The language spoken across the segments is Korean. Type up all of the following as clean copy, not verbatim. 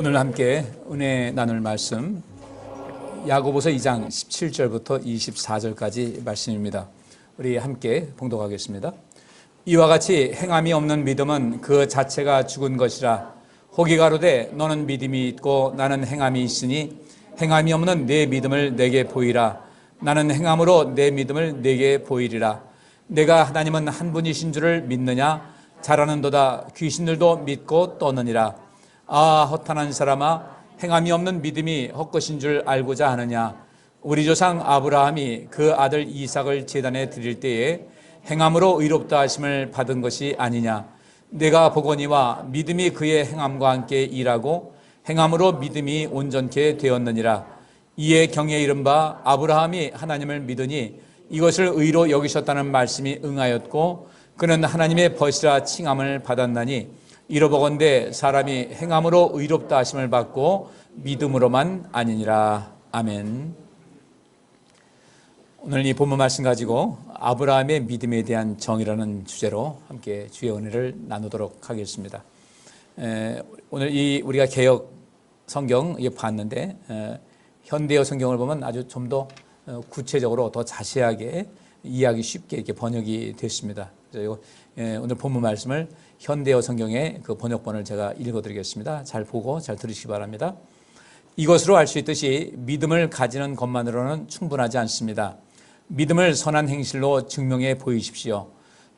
오늘 함께 은혜 나눌 말씀 야고보서 2장 17절부터 24절까지 말씀입니다. 우리 함께 봉독하겠습니다. 이와 같이 행함이 없는 믿음은 그 자체가 죽은 것이라. 혹이 가로되 너는 믿음이 있고 나는 행함이 있으니 행함이 없는 내 믿음을 내게 보이라. 나는 행함으로 내 믿음을 내게 보이리라. 내가 하나님은 한 분이신 줄을 믿느냐? 잘하는도다. 귀신들도 믿고 떠느니라. 아, 허탄한 사람아, 행함이 없는 믿음이 헛것인 줄 알고자 하느냐? 우리 조상 아브라함이 그 아들 이삭을 제단에 드릴 때에 행함으로 의롭다 하심을 받은 것이 아니냐? 내가 보거니와 믿음이 그의 행함과 함께 일하고 행함으로 믿음이 온전케 되었느니라. 이에 경에 이른 바 아브라함이 하나님을 믿으니 이것을 의로 여기셨다는 말씀이 응하였고 그는 하나님의 벗이라 칭함을 받았나니 이러보건대 사람이 행함으로 의롭다 하심을 받고 믿음으로만 아니니라. 아멘. 오늘 이 본문 말씀 가지고 아브라함의 믿음에 대한 정의라는 주제로 함께 주의 은혜를 나누도록 하겠습니다. 오늘 우리가 개역 성경 봤는데 현대어 성경을 보면 아주 좀 더 구체적으로 더 자세하게 이해하기 쉽게 이렇게 번역이 됐습니다. 그래서 오늘 본문 말씀을 현대어 성경의 그 번역본을 제가 읽어드리겠습니다. 잘 보고 잘 들으시기 바랍니다. 이것으로 알 수 있듯이 믿음을 가지는 것만으로는 충분하지 않습니다. 믿음을 선한 행실로 증명해 보이십시오.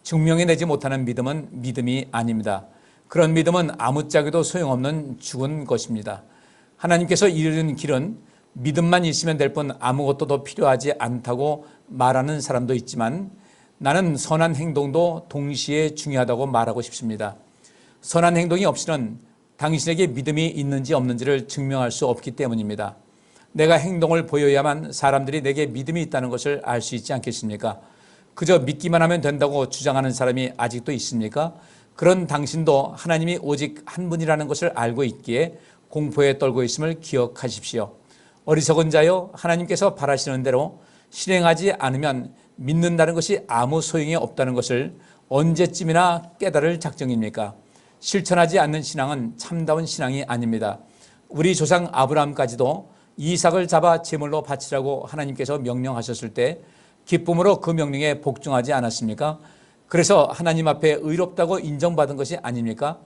증명해내지 못하는 믿음은 믿음이 아닙니다. 그런 믿음은 아무짝에도 소용없는 죽은 것입니다. 하나님께서 이르는 길은 믿음만 있으면 될 뿐 아무것도 더 필요하지 않다고 말하는 사람도 있지만 나는 선한 행동도 동시에 중요하다고 말하고 싶습니다. 선한 행동이 없이는 당신에게 믿음이 있는지 없는지를 증명할 수 없기 때문입니다. 내가 행동을 보여야만 사람들이 내게 믿음이 있다는 것을 알 수 있지 않겠습니까? 그저 믿기만 하면 된다고 주장하는 사람이 아직도 있습니까? 그런 당신도 하나님이 오직 한 분이라는 것을 알고 있기에 공포에 떨고 있음을 기억하십시오. 어리석은 자여, 하나님께서 바라시는 대로 실행하지 않으면 믿는다는 것이 아무 소용이 없다는 것을 언제쯤이나 깨달을 작정입니까? 실천하지 않는 신앙은 참다운 신앙이 아닙니다. 우리 조상 아브라함까지도 이삭을 잡아 제물로 바치라고 하나님께서 명령하셨을 때 기쁨으로 그 명령에 복종하지 않았습니까? 그래서 하나님 앞에 의롭다고 인정받은 것이 아닙니까?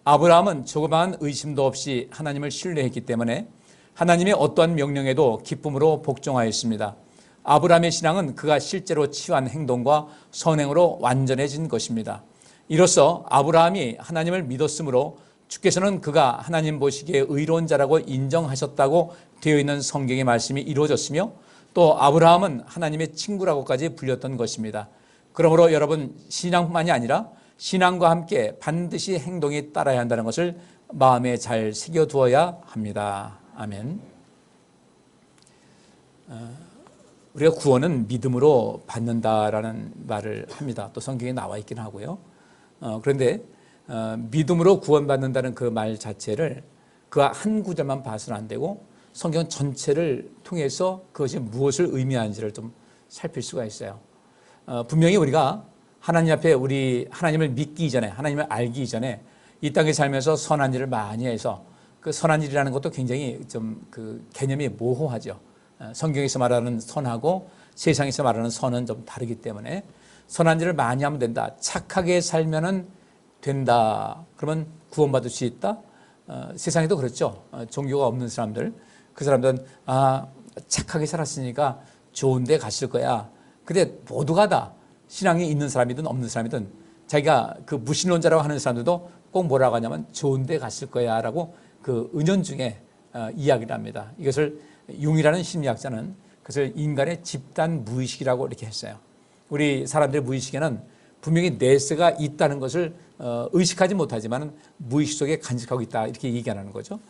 아브라함은 조그마한 의심도 없이 하나님을 신뢰했기 때문에 하나님의 어떠한 명령에도 기쁨으로 복종하였습니다. 아브라함의 신앙은 그가 실제로 취한 행동과 선행으로 완전해진 것입니다. 이로써 아브라함이 하나님을 믿었으므로 주께서는 그가 하나님 보시기에 의로운 자라고 인정하셨다고 되어 있는 성경의 말씀이 이루어졌으며 또 아브라함은 하나님의 친구라고까지 불렸던 것입니다. 그러므로 여러분, 신앙뿐만이 아니라 신앙과 함께 반드시 행동이 따라야 한다는 것을 마음에 잘 새겨두어야 합니다. 아멘. 우리가 구원은 믿음으로 받는다라는 말을 합니다. 또 성경에 나와 있긴 하고요. 그런데 믿음으로 구원받는다는 그 말 자체를 그 한 구절만 봐서는 안 되고 성경 전체를 통해서 그것이 무엇을 의미하는지를 좀 살필 수가 있어요. 분명히 우리가 하나님 앞에 우리 하나님을 믿기 이전에, 하나님을 알기 이전에 이 땅에 살면서 선한 일을 많이 해서 그 선한 일이라는 것도 굉장히 좀 그 개념이 모호하죠. 성경에서 말하는 선하고 세상에서 말하는 선은 좀 다르기 때문에 선한 일을 많이 하면 된다. 착하게 살면은 된다. 그러면 구원받을 수 있다. 세상에도 그렇죠. 종교가 없는 사람들, 그 사람들은 착하게 살았으니까 좋은 데 갔을 거야. 근데 모두가 다 신앙이 있는 사람이든 없는 사람이든 자기가 그 무신론자라고 하는 사람들도 꼭 뭐라고 하냐면 좋은 데 갔을 거야 라고 그 은연중에 이야기를 합니다. 이것을 융이라는 심리학자는 그것을 인간의 집단 무의식이라고 이렇게 했어요. 우리 사람들의 무의식에는 분명히 내세가 있다는 것을 의식하지 못하지만 무의식 속에 간직하고 있다 이렇게 얘기하는 거죠.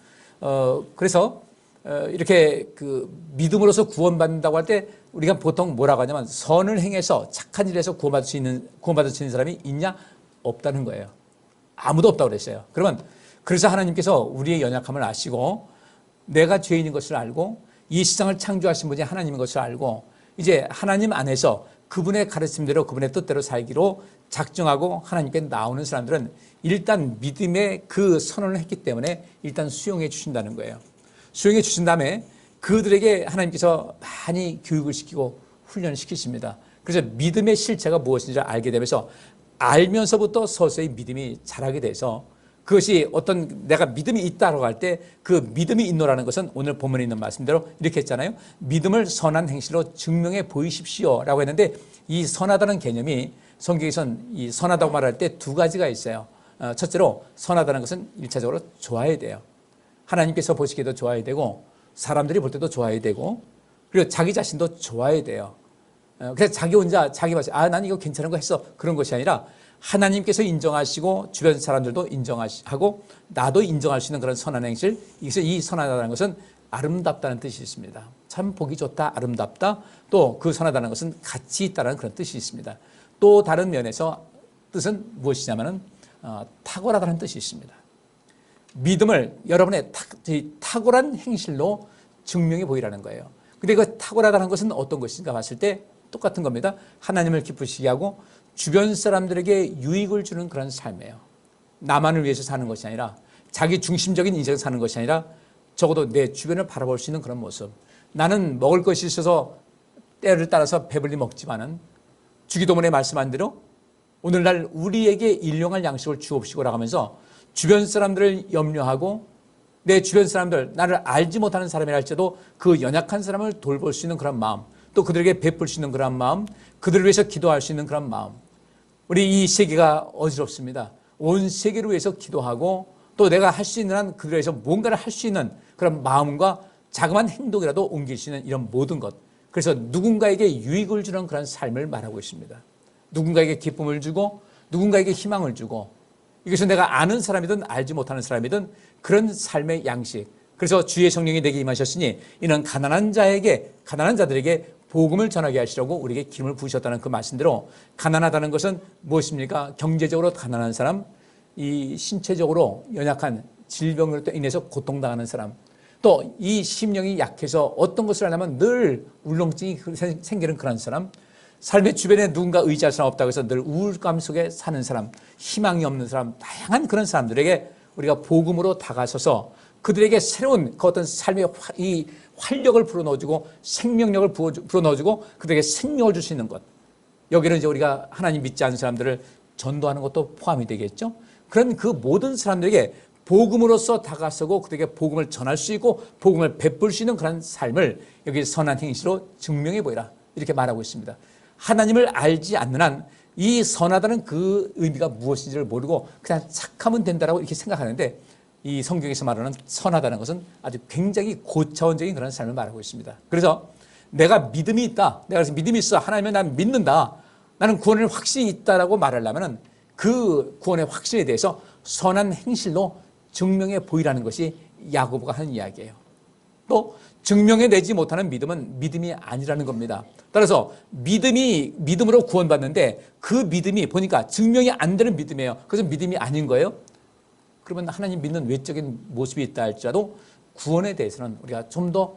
그래서 이렇게 그 믿음으로서 구원받는다고 할 때 우리가 보통 뭐라고 하냐면 선을 행해서 착한 일에서 구원받을 수 있는 사람이 있냐? 없다는 거예요. 아무도 없다고 그랬어요. 그러면 그래서 하나님께서 우리의 연약함을 아시고 내가 죄인인 것을 알고 이 세상을 창조하신 분이 하나님인 것을 알고 이제 하나님 안에서 그분의 가르침대로 그분의 뜻대로 살기로 작정하고 하나님께 나오는 사람들은 일단 믿음의 그 선언을 했기 때문에 일단 수용해 주신다는 거예요. 수용해 주신 다음에 그들에게 하나님께서 많이 교육을 시키고 훈련을 시키십니다. 그래서 믿음의 실체가 무엇인지 알게 되면서 알면서부터 서서히 믿음이 자라게 돼서 그것이 어떤 내가 믿음이 있다라고 할 때 그 믿음이 있노라는 것은 오늘 본문에 있는 말씀대로 이렇게 했잖아요. 믿음을 선한 행실로 증명해 보이십시오라고 했는데 이 선하다는 개념이 성경에선 이 선하다고 말할 때 두 가지가 있어요. 첫째로 선하다는 것은 일차적으로 좋아야 돼요. 하나님께서 보시기에도 좋아야 되고 사람들이 볼 때도 좋아야 되고 그리고 자기 자신도 좋아야 돼요. 그래서 자기 혼자 자기 맛이 난 이거 괜찮은 거 했어 그런 것이 아니라 하나님께서 인정하시고 주변 사람들도 인정하고 나도 인정할 수 있는 그런 선한 행실. 그래서 이 선하다는 것은 아름답다는 뜻이 있습니다. 참 보기 좋다, 아름답다. 또 그 선하다는 것은 가치 있다는 그런 뜻이 있습니다. 또 다른 면에서 뜻은 무엇이냐면은 탁월하다는 뜻이 있습니다. 믿음을 여러분의 탁월한 행실로 증명해 보이라는 거예요. 근데 그 탁월하다는 것은 어떤 것인가 봤을 때 똑같은 겁니다. 하나님을 기쁘시게 하고 주변 사람들에게 유익을 주는 그런 삶이에요. 나만을 위해서 사는 것이 아니라 자기 중심적인 인생을 사는 것이 아니라 적어도 내 주변을 바라볼 수 있는 그런 모습. 나는 먹을 것이 있어서 때를 따라서 배불리 먹지만은 주기도문에 말씀한 대로 오늘날 우리에게 일용할 양식을 주옵시고라고 하면서 주변 사람들을 염려하고 내 주변 사람들, 나를 알지 못하는 사람이라 할지라도 그 연약한 사람을 돌볼 수 있는 그런 마음, 또 그들에게 베풀 수 있는 그런 마음, 그들을 위해서 기도할 수 있는 그런 마음. 우리 이 세계가 어지럽습니다. 온 세계를 위해서 기도하고 또 내가 할 수 있는 한 그들을 위해서 뭔가를 할 수 있는 그런 마음과 자그마한 행동이라도 옮길 수 있는 이런 모든 것. 그래서 누군가에게 유익을 주는 그런 삶을 말하고 있습니다. 누군가에게 기쁨을 주고 누군가에게 희망을 주고 이것은 내가 아는 사람이든 알지 못하는 사람이든 그런 삶의 양식. 그래서 주의 성령이 내게 임하셨으니 이는 가난한 자들에게 복음을 전하게 하시려고 우리에게 기름을 부으셨다는 그 말씀대로 가난하다는 것은 무엇입니까? 경제적으로 가난한 사람, 이 신체적으로 연약한 질병으로 인해서 고통당하는 사람, 또 이 심령이 약해서 어떤 것을 하려면 늘 울렁증이 생기는 그런 사람, 삶의 주변에 누군가 의지할 사람 없다고 해서 늘 우울감 속에 사는 사람, 희망이 없는 사람, 다양한 그런 사람들에게 우리가 복음으로 다가서서 그들에게 새로운 그 어떤 삶의 이 활력을 불어넣어주고 생명력을 불어넣어주고 그들에게 생명을 줄 수 있는 것. 여기는 이제 우리가 하나님 믿지 않는 사람들을 전도하는 것도 포함이 되겠죠. 그런 그 모든 사람들에게 복음으로서 다가서고 그들에게 복음을 전할 수 있고 복음을 베풀 수 있는 그런 삶을 여기 선한 행실로 증명해 보이라 이렇게 말하고 있습니다. 하나님을 알지 않는 한 이 선하다는 그 의미가 무엇인지를 모르고 그냥 착하면 된다라고 이렇게 생각하는데 이 성경에서 말하는 선하다는 것은 아주 굉장히 고차원적인 그런 삶을 말하고 있습니다. 그래서 내가 믿음이 있다. 내가 그래서 믿음이 있어. 하나님을 난 믿는다. 나는 구원을 확실히 있다라고 말하려면 그 구원의 확신에 대해서 선한 행실로 증명해 보이라는 것이 야고보가 하는 이야기예요. 또 증명해내지 못하는 믿음은 믿음이 아니라는 겁니다. 따라서 믿음으로 구원받는데 그 믿음이 보니까 증명이 안 되는 믿음이에요. 그래서 믿음이 아닌 거예요. 그러면 하나님 믿는 외적인 모습이 있다 할지라도 구원에 대해서는 우리가 좀 더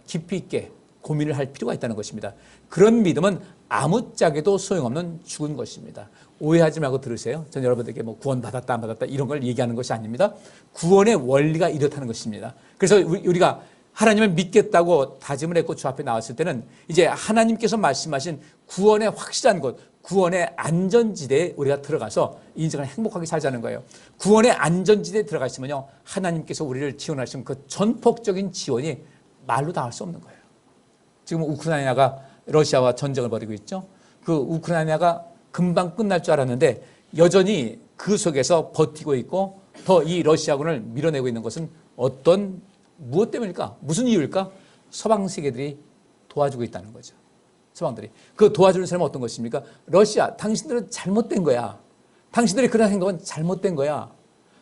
깊이 있게 고민을 할 필요가 있다는 것입니다. 그런 믿음은 아무짝에도 소용없는 죽은 것입니다. 오해하지 말고 들으세요. 전 여러분들에게 뭐 구원 받았다 안 받았다 이런 걸 얘기하는 것이 아닙니다. 구원의 원리가 이렇다는 것입니다. 그래서 우리가 하나님을 믿겠다고 다짐을 했고 주 앞에 나왔을 때는 이제 하나님께서 말씀하신 구원의 확실한 곳, 구원의 안전지대에 우리가 들어가서 인생을 행복하게 살자는 거예요. 구원의 안전지대에 들어가 있으면요, 하나님께서 우리를 지원하신 그 전폭적인 지원이 말로 다 할 수 없는 거예요. 지금 우크라이나가 러시아와 전쟁을 벌이고 있죠. 그 우크라이나가 금방 끝날 줄 알았는데 여전히 그 속에서 버티고 있고 더 이 러시아군을 밀어내고 있는 것은 무엇 때문일까? 무슨 이유일까? 서방 세계들이 도와주고 있다는 거죠. 서방들이. 그 도와주는 사람은 어떤 것입니까? 러시아, 당신들은 잘못된 거야. 당신들이 그런 행동은 잘못된 거야.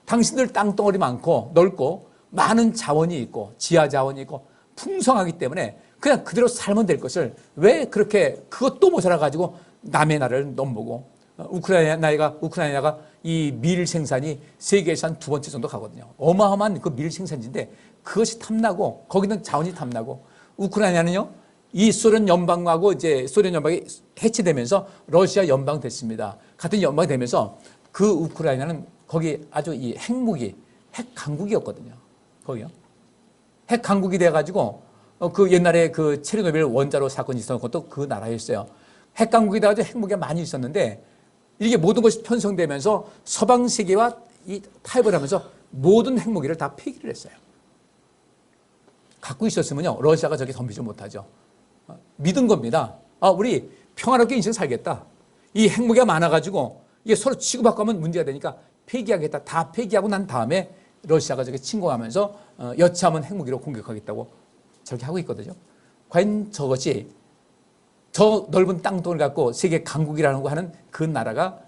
당신들 땅덩어리 많고 넓고 많은 자원이 있고 지하 자원이 있고 풍성하기 때문에 그냥 그대로 살면 될 것을 왜 그렇게 그것도 모자라가지고 남의 나라를 넘보고 우크라이나가 이 밀 생산이 세계에서 한 2번째 정도 가거든요. 어마어마한 그 밀 생산지인데 그것이 탐나고 거기는 자원이 탐나고 우크라이나는요 이 소련 연방하고 이제 소련 연방이 해체되면서 러시아 연방 됐습니다. 같은 연방이 되면서 그 우크라이나는 거기 아주 이 핵무기, 핵 강국이었거든요. 거기요. 핵 강국이 돼가지고 그 옛날에 그 체르노빌 원자로 사건이 있었던 것도 그 나라였어요. 핵 강국이 돼가지고 핵무기가 많이 있었는데 이게 모든 것이 편성되면서 서방 세계와 이 타협을 하면서 모든 핵무기를 다 폐기를 했어요. 갖고 있었으면요 러시아가 저게 덤비지 못하죠. 믿은 겁니다. 우리 평화롭게 인생 살겠다. 이 핵무기가 많아가지고 이게 서로 치고받고 하면 문제가 되니까 폐기하겠다. 다 폐기하고 난 다음에 러시아가 저게 침공하면서 여차하면 핵무기로 공격하겠다고 저렇게 하고 있거든요. 과연 저것이 저 넓은 땅덩어리를 갖고 세계 강국이라는 거 하는 그 나라가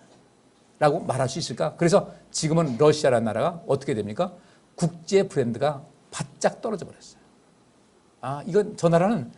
라고 말할 수 있을까? 그래서 지금은 러시아라는 나라가 어떻게 됩니까? 국제 브랜드가 바짝 떨어져 버렸어요. 이건 저 나라는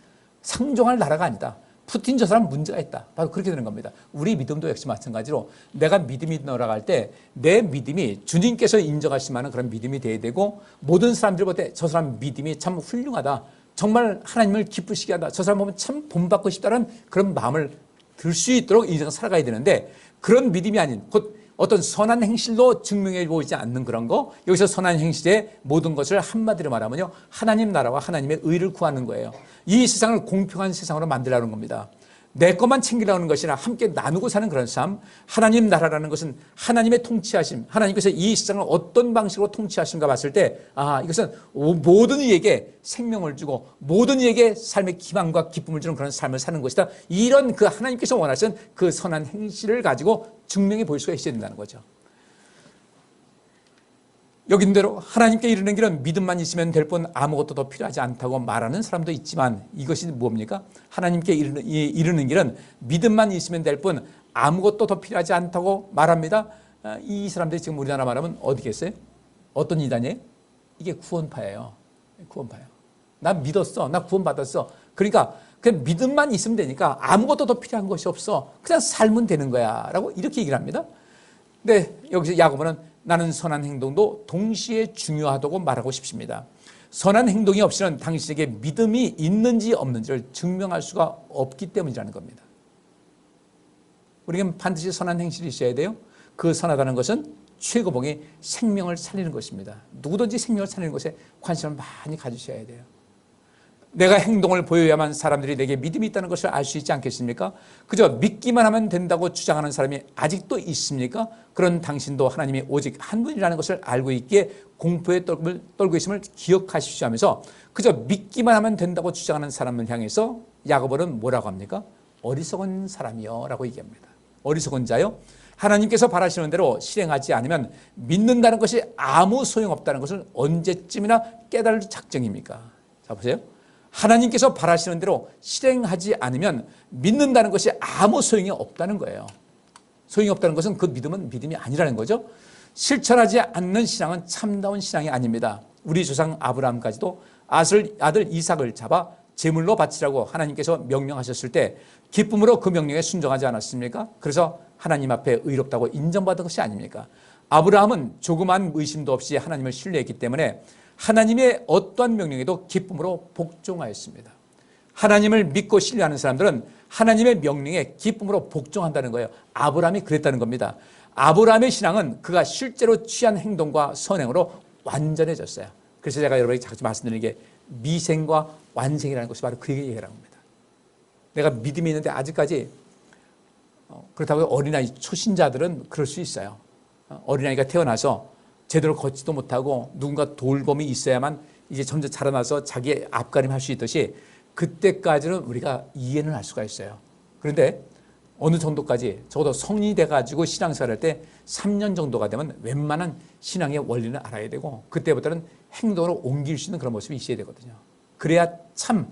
상종할 나라가 아니다. 푸틴 저 사람 문제가 있다. 바로 그렇게 되는 겁니다. 우리 믿음도 역시 마찬가지로 내가 믿음이 나아갈 때 내 믿음이 주님께서 인정하실 만한 그런 믿음이 돼야 되고 모든 사람들 볼 때 저 사람 믿음이 참 훌륭하다. 정말 하나님을 기쁘시게 한다. 저 사람 보면 참 본받고 싶다는 그런 마음을 들 수 있도록 인생을 살아가야 되는데 그런 믿음이 아닌 곧 어떤 선한 행실로 증명해 보이지 않는 그런 거 여기서 선한 행실의 모든 것을 한마디로 말하면요 하나님 나라와 하나님의 의를 구하는 거예요. 이 세상을 공평한 세상으로 만들라는 겁니다. 내 것만 챙기려는 것이 아니라 함께 나누고 사는 그런 삶. 하나님 나라라는 것은 하나님의 통치하심, 하나님께서 이 세상을 어떤 방식으로 통치하신가 봤을 때 이것은 모든 이에게 생명을 주고 모든 이에게 삶의 기망과 기쁨을 주는 그런 삶을 사는 것이다. 이런 그 하나님께서 원하시는 그 선한 행실을 가지고 증명해 보일 수가 있어야 된다는 거죠. 여긴 대로 하나님께 이르는 길은 믿음만 있으면 될 뿐 아무것도 더 필요하지 않다고 말하는 사람도 있지만 이것이 뭡니까? 하나님께 이르는 길은 믿음만 있으면 될 뿐 아무것도 더 필요하지 않다고 말합니다. 이 사람들이 지금 우리나라 말하면 어디겠어요? 어떤 이단이에요? 이게 구원파예요. 구원파예요. 나 믿었어. 나 구원받았어. 그러니까 그냥 믿음만 있으면 되니까 아무것도 더 필요한 것이 없어. 그냥 살면 되는 거야. 라고 이렇게 얘기를 합니다. 근데 여기서 야고보는 나는 선한 행동도 동시에 중요하다고 말하고 싶습니다. 선한 행동이 없이는 당신에게 믿음이 있는지 없는지를 증명할 수가 없기 때문이라는 겁니다. 우리는 반드시 선한 행실이 있어야 돼요. 그 선하다는 것은 최고봉이 생명을 살리는 것입니다. 누구든지 생명을 살리는 것에 관심을 많이 가지셔야 돼요. 내가 행동을 보여야만 사람들이 내게 믿음이 있다는 것을 알 수 있지 않겠습니까? 그저 믿기만 하면 된다고 주장하는 사람이 아직도 있습니까? 그런 당신도 하나님이 오직 한 분이라는 것을 알고 있기에 공포에 떨고 있음을 기억하십시오 하면서 그저 믿기만 하면 된다고 주장하는 사람을 향해서 야고보는 뭐라고 합니까? 어리석은 사람이요 라고 얘기합니다. 어리석은 자요? 하나님께서 바라시는 대로 실행하지 않으면 믿는다는 것이 아무 소용없다는 것을 언제쯤이나 깨달을 작정입니까? 자 보세요. 하나님께서 바라시는 대로 실행하지 않으면 믿는다는 것이 아무 소용이 없다는 거예요. 소용이 없다는 것은 그 믿음은 믿음이 아니라는 거죠. 실천하지 않는 신앙은 참다운 신앙이 아닙니다. 우리 조상 아브라함까지도 아들 이삭을 잡아 제물로 바치라고 하나님께서 명령하셨을 때 기쁨으로 그 명령에 순종하지 않았습니까? 그래서 하나님 앞에 의롭다고 인정받은 것이 아닙니까? 아브라함은 조그만 의심도 없이 하나님을 신뢰했기 때문에 하나님의 어떠한 명령에도 기쁨으로 복종하였습니다. 하나님을 믿고 신뢰하는 사람들은 하나님의 명령에 기쁨으로 복종한다는 거예요. 아브라함이 그랬다는 겁니다. 아브라함의 신앙은 그가 실제로 취한 행동과 선행으로 완전해졌어요. 그래서 제가 여러분에게 자주 말씀드리는 게 미생과 완생이라는 것이 바로 그 얘기라는 겁니다. 내가 믿음이 있는데 아직까지 그렇다고 어린아이 초신자들은 그럴 수 있어요. 어린아이가 태어나서 제대로 걷지도 못하고 누군가 돌봄이 있어야만 이제 점점 자라나서 자기 앞가림할 수 있듯이 그때까지는 우리가 이해는 할 수가 있어요. 그런데 어느 정도까지 적어도 성인이 돼가지고 신앙생활 할 때 3년 정도가 되면 웬만한 신앙의 원리는 알아야 되고 그때부터는 행동으로 옮길 수 있는 그런 모습이 있어야 되거든요. 그래야 참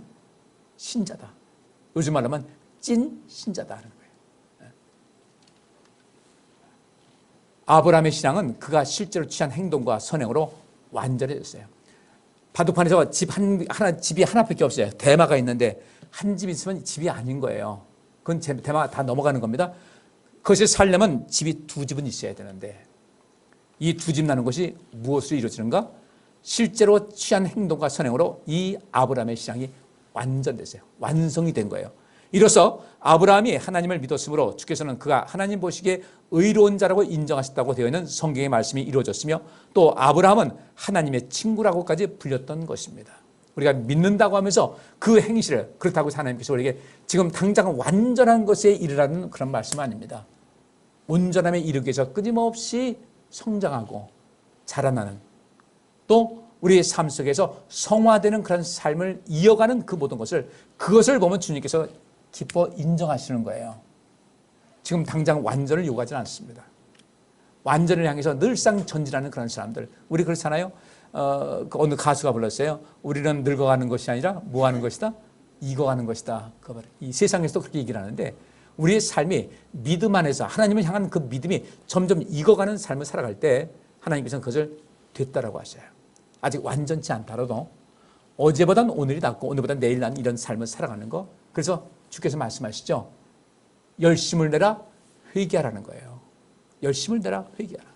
신자다. 요즘 말로 하면 찐 신자다 하는 거예요. 아브라함의 신앙은 그가 실제로 취한 행동과 선행으로 완전해졌어요. 바둑판에서 집이 하나밖에 없어요. 대마가 있는데 한 집 있으면 집이 아닌 거예요. 그건 대마가 다 넘어가는 겁니다. 그것이 살려면 집이 두 집은 있어야 되는데 이 두 집 나는 것이 무엇으로 이루어지는가? 실제로 취한 행동과 선행으로 이 아브라함의 신앙이 완전됐어요. 완성이 된 거예요. 이로써 아브라함이 하나님을 믿었으므로 주께서는 그가 하나님 보시기에 의로운 자라고 인정하셨다고 되어 있는 성경의 말씀이 이루어졌으며 또 아브라함은 하나님의 친구라고까지 불렸던 것입니다. 우리가 믿는다고 하면서 그 행실을 그렇다고 해서 하나님께서 우리에게 지금 당장 완전한 것에 이르라는 그런 말씀은 아닙니다. 온전함에 이르기 위해서 끊임없이 성장하고 자라나는 또 우리의 삶 속에서 성화되는 그런 삶을 이어가는 그 모든 것을 그것을 보면 주님께서 기뻐 인정하시는 거예요. 지금 당장 완전을 요구하지는 않습니다. 완전을 향해서 늘상 전진하는 그런 사람들. 우리 그렇잖아요. 어느 가수가 불렀어요. 우리는 늙어가는 것이 아니라 뭐 하는 것이다? 익어가는 것이다. 이 세상에서도 그렇게 얘기를 하는데 우리의 삶이 믿음 안에서 하나님을 향한 그 믿음이 점점 익어가는 삶을 살아갈 때 하나님께서는 그것을 됐다라고 하셔요. 아직 완전치 않더라도 어제보단 오늘이 낫고 오늘보다 내일 난 이런 삶을 살아가는 거. 그래서 주께서 말씀하시죠. 열심을 내라 회개하라는 거예요. 열심을 내라 회개하라.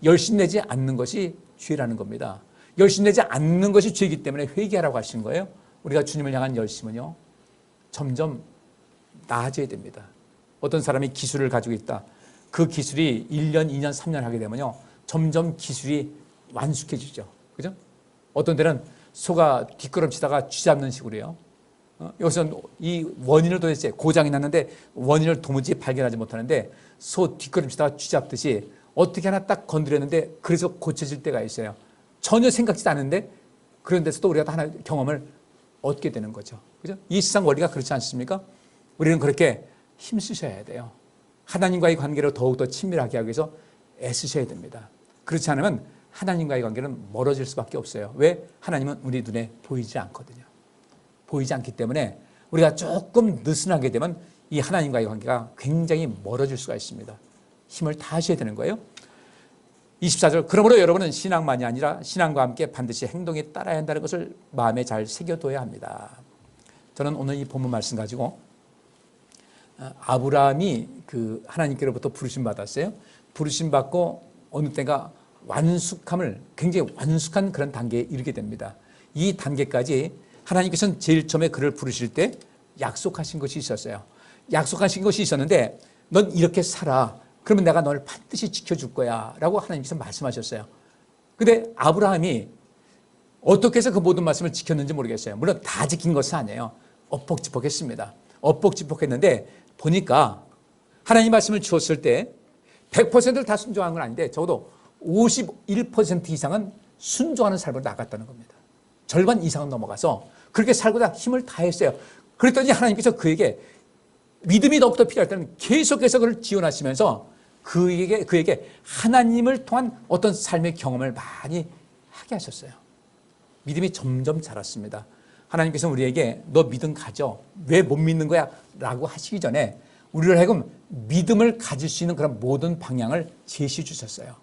열심 내지 않는 것이 죄라는 겁니다. 열심 내지 않는 것이 죄이기 때문에 회개하라고 하시는 거예요. 우리가 주님을 향한 열심은요. 점점 나아져야 됩니다. 어떤 사람이 기술을 가지고 있다. 그 기술이 1년, 2년, 3년 하게 되면요. 점점 기술이 완숙해지죠. 그죠? 어떤 때는 소가 뒷걸음치다가 쥐잡는 식으로요. 여기서 이 원인을 도대체 고장이 났는데 원인을 도무지 발견하지 못하는데 소 뒷걸음치다가 쥐잡듯이 어떻게 하나 딱 건드렸는데 그래서 고쳐질 때가 있어요. 전혀 생각지도 않은데 그런 데서도 우리가 하나 경험을 얻게 되는 거죠. 그죠? 이 세상 원리가 그렇지 않습니까? 우리는 그렇게 힘쓰셔야 돼요. 하나님과의 관계를 더욱더 친밀하게 하기 위해서 애쓰셔야 됩니다. 그렇지 않으면 하나님과의 관계는 멀어질 수밖에 없어요. 왜? 하나님은 우리 눈에 보이지 않거든요. 보이지 않기 때문에 우리가 조금 느슨하게 되면 이 하나님과의 관계가 굉장히 멀어질 수가 있습니다. 힘을 다하셔야 되는 거예요. 24절 그러므로 여러분은 신앙만이 아니라 신앙과 함께 반드시 행동에 따라야 한다는 것을 마음에 잘 새겨둬야 합니다. 저는 오늘 이 본문 말씀 가지고 아브라함이 그 하나님께로부터 부르심 받았어요. 부르심 받고 어느 때가 완숙함을 굉장히 완숙한 그런 단계에 이르게 됩니다. 이 단계까지 하나님께서는 제일 처음에 그를 부르실 때 약속하신 것이 있었어요. 약속하신 것이 있었는데 넌 이렇게 살아. 그러면 내가 너를 반드시 지켜줄 거야 라고 하나님께서 말씀하셨어요. 근데 아브라함이 어떻게 해서 그 모든 말씀을 지켰는지 모르겠어요. 물론 다 지킨 것은 아니에요. 엎벅지벅했습니다. 엎벅지벅했는데 보니까 하나님 말씀을 주었을 때 100%를 다 순종한 건 아닌데 적어도 51% 이상은 순종하는 삶으로 나갔다는 겁니다. 절반 이상은 넘어가서 그렇게 살고자 힘을 다했어요. 그랬더니 하나님께서 그에게 믿음이 더욱더 필요할 때는 계속해서 그를 지원하시면서 그에게 하나님을 통한 어떤 삶의 경험을 많이 하게 하셨어요. 믿음이 점점 자랐습니다. 하나님께서 우리에게 너 믿음 가져. 왜 못 믿는 거야? 라고 하시기 전에 우리를 하여금 믿음을 가질 수 있는 그런 모든 방향을 제시해 주셨어요.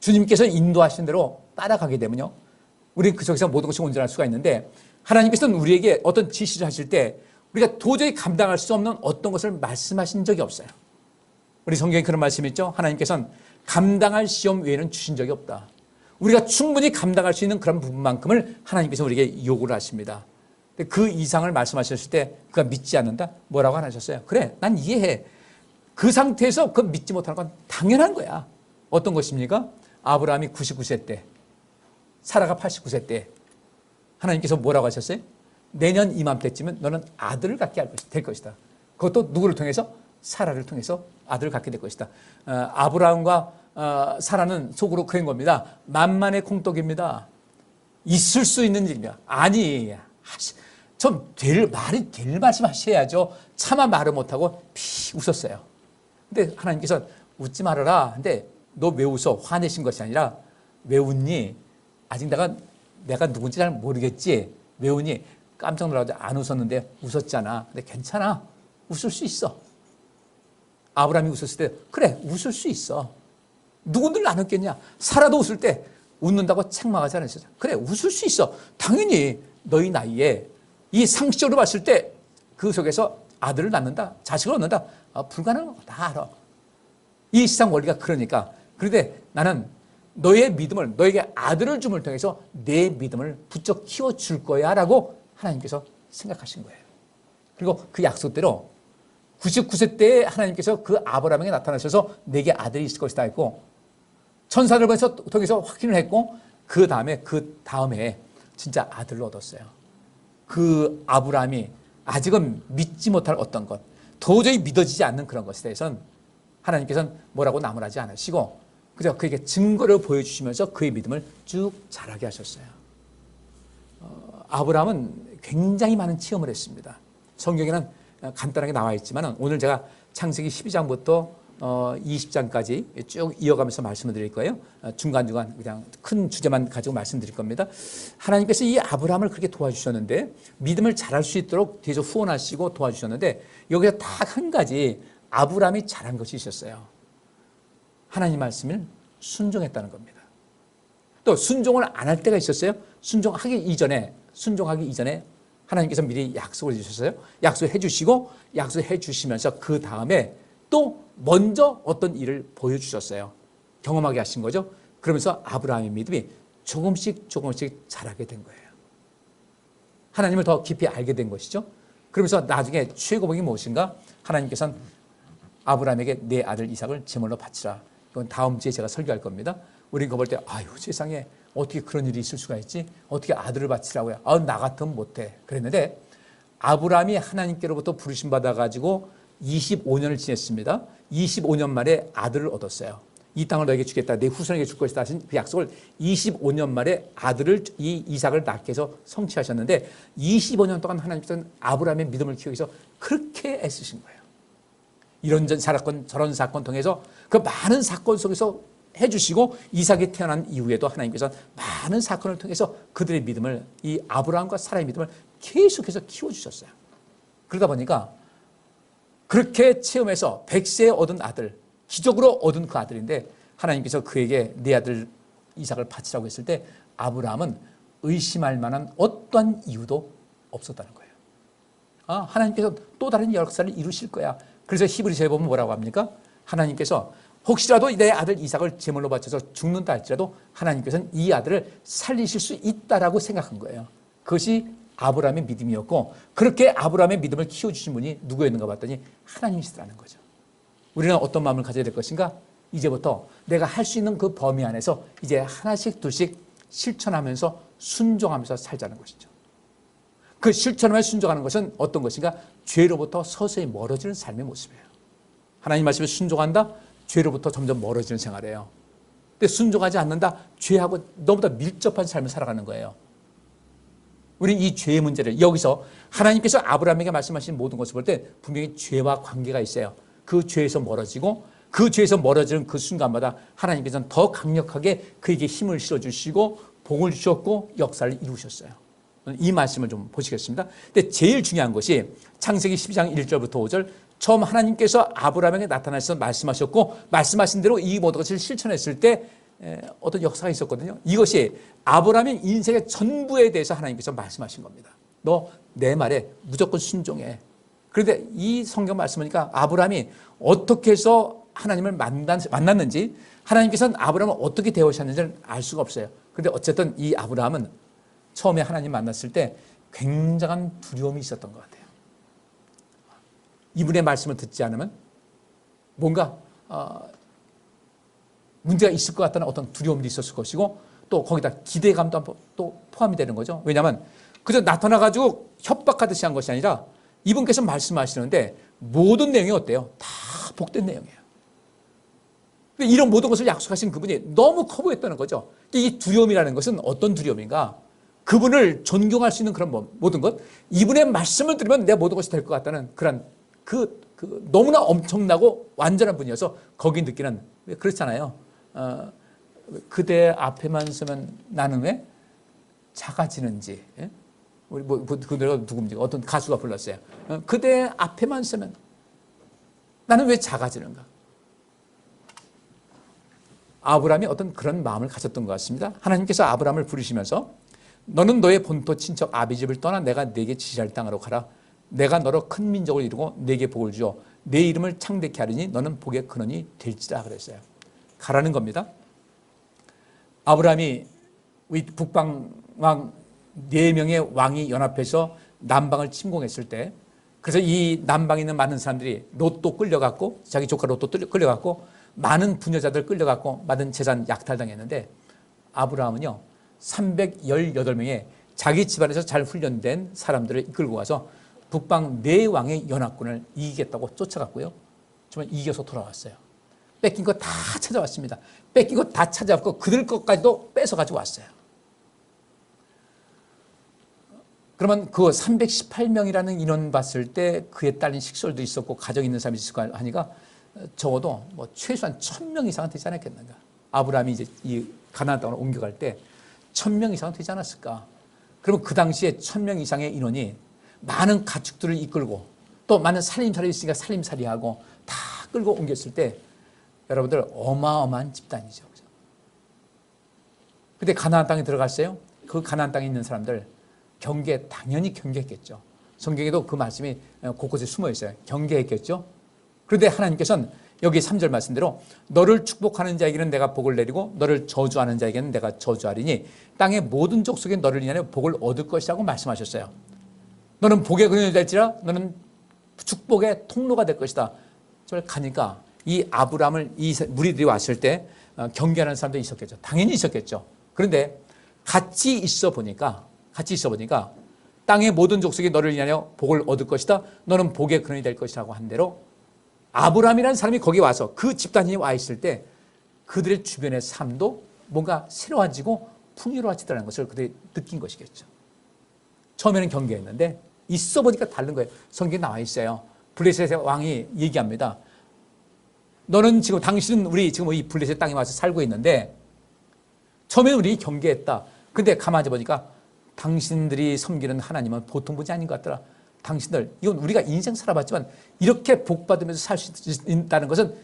주님께서 인도하신 대로 따라가게 되면요. 우리는 그 속에서 모든 것이 온전할 수가 있는데 하나님께서는 우리에게 어떤 지시를 하실 때 우리가 도저히 감당할 수 없는 어떤 것을 말씀하신 적이 없어요. 우리 성경에 그런 말씀이 있죠. 하나님께서는 감당할 시험 외에는 주신 적이 없다. 우리가 충분히 감당할 수 있는 그런 부분만큼을 하나님께서 우리에게 요구를 하십니다. 그 이상을 말씀하셨을 때 그가 믿지 않는다? 뭐라고 하셨어요? 그래, 난 이해해. 그 상태에서 그 믿지 못하는 건 당연한 거야. 어떤 것입니까? 아브라함이 99세 때, 사라가 89세 때 하나님께서 뭐라고 하셨어요? 내년 이맘때쯤은 너는 아들을 갖게 될 것이다. 그것도 누구를 통해서? 사라를 통해서 아들을 갖게 될 것이다. 아브라함과 사라는 속으로 그런 겁니다. 만만의 콩떡입니다. 있을 수 있는 일이야. 아니, 좀 될 말씀 하셔야죠. 차마 말을 못하고 피 웃었어요. 근데 하나님께서 웃지 말아라. 근데 너 왜 웃어? 화내신 것이 아니라 왜 웃니? 아직 내가 누군지 잘 모르겠지. 왜 웃니? 깜짝 놀라서 안 웃었는데 웃었잖아. 근데 괜찮아. 웃을 수 있어. 아브라함이 웃었을 때 그래 웃을 수 있어. 누군들 안 웃겠냐? 사라도 웃을 때 웃는다고 책망하지 않으셨어. 그래 웃을 수 있어. 당연히 너희 나이에 이 상식적으로 봤을 때 그 속에서 아들을 낳는다. 자식을 얻는다. 불가능한 거 다 알아. 이 세상 원리가 그러니까. 그런데 나는 너의 너에게 아들을 줌을 통해서 내 믿음을 부쩍 키워줄 거야 라고 하나님께서 생각하신 거예요. 그리고 그 약속대로 99세 때에 하나님께서 그 아브라함에게 나타나셔서 내게 아들이 있을 것이다 했고, 천사를 통해서 확인을 했고, 그 다음에 진짜 아들을 얻었어요. 그 아브라함이 아직은 믿지 못할 어떤 것, 도저히 믿어지지 않는 그런 것에 대해서는 하나님께서는 뭐라고 나무라지 않으시고 그저 그에게 증거를 보여주시면서 그의 믿음을 쭉 자라게 하셨어요. 아브라함은 굉장히 많은 체험을 했습니다. 성경에는 간단하게 나와 있지만 오늘 제가 창세기 12장부터 20장까지 쭉 이어가면서 말씀을 드릴 거예요. 중간중간 그냥 큰 주제만 가지고 말씀드릴 겁니다. 하나님께서 이 아브라함을 그렇게 도와주셨는데, 믿음을 자랄 수 있도록 뒤에서 후원하시고 도와주셨는데, 여기서 딱 한 가지 아브라함이 잘한 것이 있었어요. 하나님 말씀을 순종했다는 겁니다. 또 순종을 안 할 때가 있었어요. 순종하기 이전에 하나님께서 미리 약속을 해주셨어요. 약속해 주시고 약속해 주시면서 그 다음에 또 먼저 어떤 일을 보여주셨어요. 경험하게 하신 거죠. 그러면서 아브라함의 믿음이 조금씩 자라게 된 거예요. 하나님을 더 깊이 알게 된 것이죠. 그러면서 나중에 최고봉이 무엇인가? 하나님께서는 아브라함에게 내 아들 이삭을 제물로 바치라. 이건 다음 주에 제가 설교할 겁니다. 우리 그거 볼 때 아유 세상에 어떻게 그런 일이 있을 수가 있지? 어떻게 아들을 바치라고요? 나 같으면 못해. 그랬는데 아브라함이 하나님께로부터 부르심 받아가지고 25년을 지냈습니다. 25년 만에 아들을 얻었어요. 이 땅을 너에게 주겠다. 내 후손에게 줄 것이다 하신 그 약속을 25년 만에 아들을, 이 이삭을 낳게 해서 성취하셨는데 25년 동안 하나님께서는 아브라함의 믿음을 키우기 위해서 그렇게 애쓰신 거예요. 이런 사건 저런 사건 통해서 그 많은 사건 속에서 해주시고, 이삭이 태어난 이후에도 하나님께서 많은 사건을 통해서 그들의 믿음을, 이 아브라함과 사라의 믿음을 계속해서 키워주셨어요. 그러다 보니까 그렇게 체험해서 100세에 얻은 아들, 기적으로 얻은 그 아들인데, 하나님께서 그에게 내 아들 이삭을 바치라고 했을 때 아브라함은 의심할 만한 어떠한 이유도 없었다는 거예요. 하나님께서 또 다른 역사를 이루실 거야. 그래서 히브리서에 보면 뭐라고 합니까? 하나님께서 혹시라도 내 아들 이삭을 제물로 바쳐서 죽는다 할지라도 하나님께서는 이 아들을 살리실 수 있다라고 생각한 거예요. 그것이 아브라함의 믿음이었고, 그렇게 아브라함의 믿음을 키워주신 분이 누구였는가 봤더니 하나님이시라는 거죠. 우리는 어떤 마음을 가져야 될 것인가? 이제부터 내가 할 수 있는 그 범위 안에서 이제 하나씩 둘씩 실천하면서 순종하면서 살자는 것이죠. 그 실천하면서 순종하는 것은 어떤 것인가? 죄로부터 서서히 멀어지는 삶의 모습이에요. 하나님 말씀에 순종한다? 죄로부터 점점 멀어지는 생활이에요. 근데 순종하지 않는다? 죄하고 너무나 밀접한 삶을 살아가는 거예요. 우리 이 죄의 문제를, 여기서 하나님께서 아브라함에게 말씀하신 모든 것을 볼 때 분명히 죄와 관계가 있어요. 그 죄에서 멀어지고, 그 죄에서 멀어지는 그 순간마다 하나님께서는 더 강력하게 그에게 힘을 실어주시고 복을 주셨고 역사를 이루셨어요. 이 말씀을 좀 보시겠습니다. 근데 제일 중요한 것이 창세기 12장 1절부터 5절, 처음 하나님께서 아브라함에게 나타나셔서 말씀하셨고, 말씀하신 대로 이 모든 것을 실천했을 때 어떤 역사가 있었거든요. 이것이 아브라함의 인생의 전부에 대해서 하나님께서 말씀하신 겁니다. 너 내 말에 무조건 순종해. 그런데 이 성경 말씀하니까 아브라함이 어떻게 해서 하나님을 만났는지, 하나님께서는 아브라함을 어떻게 대하셨는지를 알 수가 없어요. 그런데 어쨌든 이 아브라함은 처음에 하나님 만났을 때 굉장한 두려움이 있었던 것 같아요. 이분의 말씀을 듣지 않으면 뭔가 문제가 있을 것 같다는 어떤 두려움도 있었을 것이고, 또 거기다 기대감도 또 포함이 되는 거죠. 왜냐하면 그저 나타나가지고 협박하듯이 한 것이 아니라 이분께서 말씀하시는데 모든 내용이 어때요? 다 복된 내용이에요. 이런 모든 것을 약속하신 그분이 너무 커 보였다는 거죠. 이 두려움이라는 것은 어떤 두려움인가? 그분을 존경할 수 있는 그런 모든 것, 이분의 말씀을 들으면 내 모든 것이 될 것 같다는 그런 너무나 엄청나고 완전한 분이어서 거기 느끼는, 왜 그렇잖아요. 그대 앞에만 서면 나는 왜 작아지는지. 예? 우리 그 노래가 누굽니까? 어떤 가수가 불렀어요. 그대 앞에만 서면 나는 왜 작아지는가? 아브라함이 어떤 그런 마음을 가졌던 것 같습니다. 하나님께서 아브라함을 부르시면서 너는 너의 본토 친척 아비 집을 떠나 내가 네게 지시할 땅으로 가라. 내가 너로 큰 민족을 이루고 네게 복을 주어 내 이름을 창대케 하리니 너는 복의 근원이 될지라 그랬어요. 가라는 겁니다. 아브라함이 북방 왕 4명의 왕이 연합해서 남방을 침공했을 때, 그래서 이 남방에 있는 많은 사람들이 롯도 끌려갔고, 자기 조카 롯도 끌려갔고, 많은 부녀자들 끌려갔고, 많은 재산 약탈당했는데, 아브라함은요 318명의 자기 집안에서 잘 훈련된 사람들을 이끌고 와서 북방 네 왕의 연합군을 이기겠다고 쫓아갔고요. 정말 이겨서 돌아왔어요. 뺏긴 거 다 찾아왔습니다. 뺏긴 거 다 찾아왔고 그들 것까지도 뺏어가지고 왔어요. 그러면 그 318명이라는 인원 봤을 때 그에 딸린 식솔도 있었고 가정 있는 사람이 있을 거 하니까 적어도 뭐 최소한 1000명 이상은 되지 않았겠는가. 아브라함이 이제 이 가나안 땅으로 옮겨갈 때 1000명 이상은 되지 않았을까. 그러면 그 당시에 1000명 이상의 인원이 많은 가축들을 이끌고 또 많은 살림살이 있으니까 살림살이하고 다 끌고 옮겼을 때 여러분들 어마어마한 집단이죠. 근데 가나안 땅에 들어갔어요. 그 가나안 땅에 있는 사람들 당연히 경계했겠죠. 성경에도 그 말씀이 곳곳에 숨어 있어요. 경계했겠죠. 그런데 하나님께서는 여기 3절 말씀대로 너를 축복하는 자에게는 내가 복을 내리고 너를 저주하는 자에게는 내가 저주하리니 땅의 모든 족속에 너를 인하여 복을 얻을 것이라고 말씀하셨어요. 너는 복의 근원이 될지라 너는 축복의 통로가 될 것이다. 저를 가니까 이 아브라함을 이 무리들이 왔을 때 경계하는 사람도 있었겠죠. 당연히 있었겠죠. 그런데 같이 있어 보니까 땅의 모든 족속이 너를 인하여 복을 얻을 것이다. 너는 복의 근원이 될 것이라고 한 대로 아브라함이라는 사람이 거기 와서 그 집단이 와 있을 때 그들의 주변의 삶도 뭔가 새로워지고 풍요로워지다는 것을 그들이 느낀 것이겠죠. 처음에는 경계했는데 있어 보니까 다른 거예요. 성경에 나와 있어요. 블레셋의 왕이 얘기합니다. 당신은 우리 지금 이 블레셋 땅에 와서 살고 있는데 처음에는 우리 경계했다. 근데 가만히 보니까 당신들이 섬기는 하나님은 보통 분이 아닌 것 같더라. 당신들, 이건 우리가 인생 살아봤지만 이렇게 복 받으면서 살 수 있다는 것은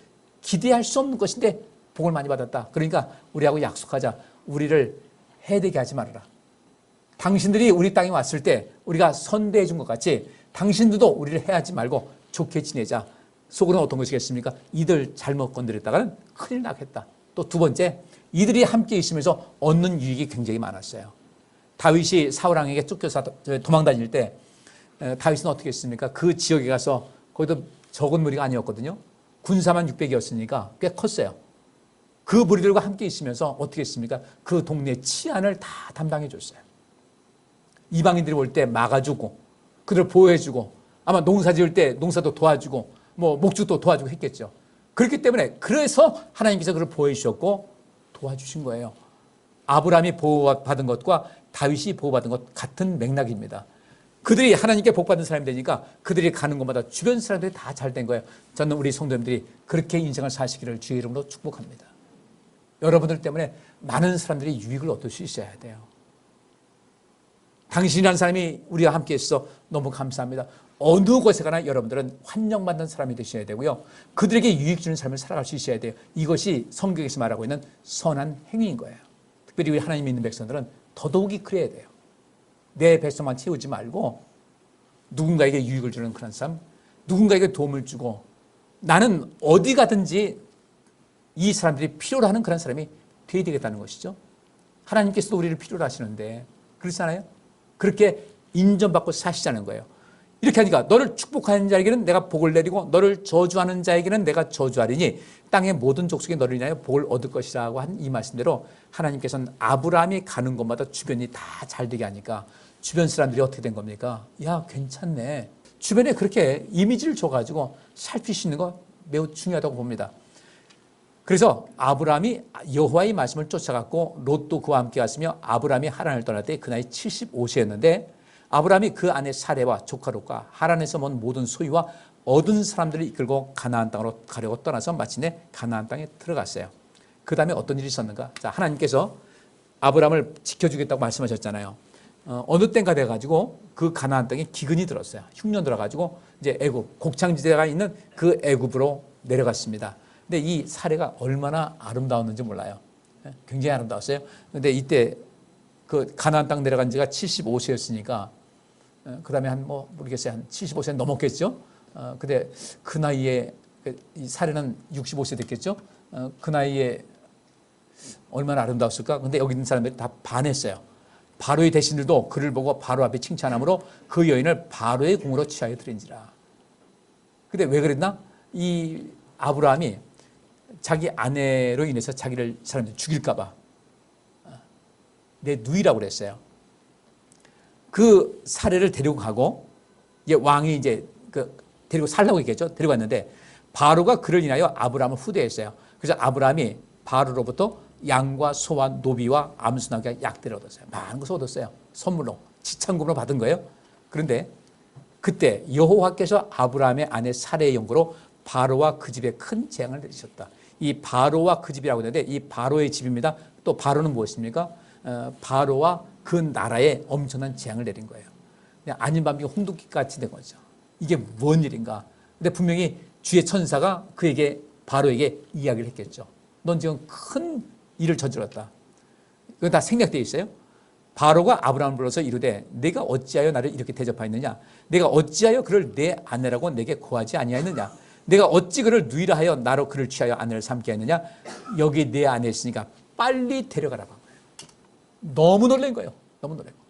기대할 수 없는 것인데 복을 많이 받았다. 그러니까 우리하고 약속하자. 우리를 해되게 하지 말아라. 당신들이 우리 땅에 왔을 때 우리가 선대해 준 것 같이 당신들도 우리를 해하지 말고 좋게 지내자. 속으로는 어떤 것이겠습니까? 이들 잘못 건드렸다가는 큰일 나겠다. 또 두 번째, 이들이 함께 있으면서 얻는 유익이 굉장히 많았어요. 다윗이 사울왕에게 쫓겨서 도망 다닐 때 다윗은 어떻게 했습니까? 그 지역에 가서 거기도 적은 무리가 아니었거든요. 군사만 600이었으니까 꽤 컸어요. 그 무리들과 함께 있으면서 어떻게 했습니까? 그 동네 치안을 다 담당해 줬어요. 이방인들이 올 때 막아주고 그들을 보호해주고 아마 농사 지을 때 농사도 도와주고 뭐 목축도 도와주고 했겠죠. 그렇기 때문에 그래서 하나님께서 그를 보호해 주셨고 도와주신 거예요. 아브라함이 보호받은 것과 다윗이 보호받은 것 같은 맥락입니다. 그들이 하나님께 복받은 사람이 되니까 그들이 가는 곳마다 주변 사람들이 다 잘 된 거예요. 저는 우리 성도님들이 그렇게 인생을 사시기를 주의 이름으로 축복합니다. 여러분들 때문에 많은 사람들이 유익을 얻을 수 있어야 돼요. 당신이라는 사람이 우리와 함께 있어 너무 감사합니다. 어느 곳에 가나 여러분들은 환영받는 사람이 되셔야 되고요. 그들에게 유익 주는 삶을 살아갈 수 있어야 돼요. 이것이 성경에서 말하고 있는 선한 행위인 거예요. 특별히 우리 하나님 믿는 백성들은 더더욱이 그래야 돼요. 내 백성만 채우지 말고 누군가에게 유익을 주는 그런 삶, 누군가에게 도움을 주고 나는 어디 가든지 이 사람들이 필요로 하는 그런 사람이 되어야 되겠다는 것이죠. 하나님께서도 우리를 필요로 하시는데 그렇지 않아요? 그렇게 인정받고 사시자는 거예요. 이렇게 하니까 너를 축복하는 자에게는 내가 복을 내리고 너를 저주하는 자에게는 내가 저주하리니 땅의 모든 족속이 너를 인하여 복을 얻을 것이라고 한 이 말씀대로 하나님께서는 아브라함이 가는 곳마다 주변이 다 잘 되게 하니까 주변 사람들이 어떻게 된 겁니까? 야, 괜찮네. 주변에 그렇게 이미지를 줘가지고 살필 수 있는 거 매우 중요하다고 봅니다. 그래서 아브라함이 여호와의 말씀을 쫓아갔고 롯도 그와 함께 갔으며 아브라함이 하란을 떠날 때 그 나이 75세였는데 아브라함이 그 아내 사레와 조카 롯과 하란에서 먼 모든 소유와 얻은 사람들을 이끌고 가나안 땅으로 가려고 떠나서 마침내 가나안 땅에 들어갔어요. 그 다음에 어떤 일이 있었는가? 자, 하나님께서 아브라함을 지켜주겠다고 말씀하셨잖아요. 어느 때인가 돼가지고 그 가나안 땅에 기근이 들었어요. 흉년 들어가지고 이제 애굽 곡창지대가 있는 그 애굽으로 내려갔습니다. 근데 이 사례가 얼마나 아름다웠는지 몰라요. 굉장히 아름다웠어요. 근데 이때 그 가나안 땅 내려간 지가 75세였으니까 그 다음에 모르겠어요. 한 75세 넘었겠죠. 근데 그 나이에 이 사례는 65세 됐겠죠. 그 나이에 얼마나 아름다웠을까. 근데 여기 있는 사람들이 다 반했어요. 바로의 대신들도 그를 보고 바로 앞에 칭찬함으로 그 여인을 바로의 궁으로 취하여 드린지라. 근데 왜 그랬나? 이 아브라함이 자기 아내로 인해서 자기를 사람들이 죽일까 봐 내 누이라고 그랬어요. 그 사례를 데리고 가고 이제 왕이 이제 데리고 살라고 했겠죠. 데리고 갔는데 바로가 그를 인하여 아브라함을 후대했어요. 그래서 아브라함이 바로로부터 양과 소와 노비와 암순아기와 약대를 얻었어요. 많은 것을 얻었어요. 선물로 지참금으로 받은 거예요. 그런데 그때 여호와께서 아브라함의 아내 사레의 영구로 바로와 그 집에 큰 재앙을 내리셨다. 이 바로와 그 집이라고 하는데 이 바로의 집입니다. 또 바로는 무엇입니까? 바로와 그 나라에 엄청난 재앙을 내린 거예요. 그냥 아닌 밤이 홍두깨같이 된 거죠. 이게 뭔 일인가? 근데 분명히 주의 천사가 그에게 바로에게 이야기를 했겠죠. 넌 지금 큰 일을 저질렀다. 그건 다 생략되어 있어요. 바로가 아브라함을 불러서 이르되 내가 어찌하여 나를 이렇게 대접하였느냐? 내가 어찌하여 그를 내 아내라고 내게 고하지 아니하였느냐? 내가 어찌 그를 누이라 하여 나로 그를 취하여 아내를 삼게 했느냐? 여기 내 아내 있으니까 빨리 데려가라고 한 거예요. 너무 놀란 거예요. 너무 놀란 거예요.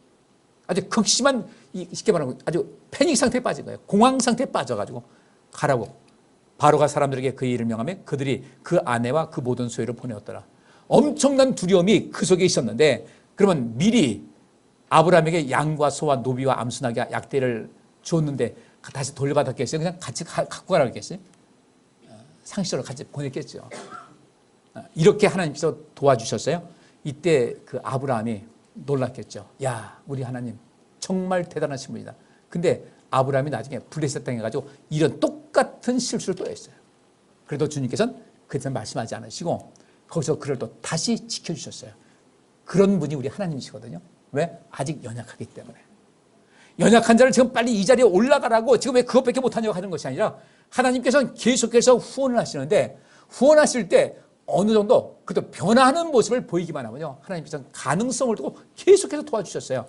아주 극심한, 쉽게 말하면 아주 패닉 상태에 빠진 거예요. 공황 상태에 빠져가지고 가라고. 바로가 사람들에게 그 일을 명하며 그들이 그 아내와 그 모든 소유를 보내었더라. 엄청난 두려움이 그 속에 있었는데 그러면 미리 아브라함에게 양과 소와 노비와 암순아기와 약대를 줬는데 다시 돌려받았겠어요? 그냥 같이 갖고 가라고 했겠어요? 상식적으로 같이 보냈겠죠. 이렇게 하나님께서 도와주셨어요. 이때 그 아브라함이 놀랐겠죠. 야, 우리 하나님 정말 대단하신 분이다. 근데 아브라함이 나중에 블레셋 땅에 가지고 이런 똑같은 실수를 또 했어요. 그래도 주님께서는 그때는 말씀하지 않으시고 거기서 그를 또 다시 지켜주셨어요. 그런 분이 우리 하나님이시거든요. 왜? 아직 연약하기 때문에. 연약한 자를 지금 빨리 이 자리에 올라가라고 지금 왜 그것밖에 못하냐고 하는 것이 아니라 하나님께서는 계속해서 후원을 하시는데 후원하실 때 어느 정도 그래도 변화하는 모습을 보이기만 하면요. 하나님께서는 가능성을 두고 계속해서 도와주셨어요.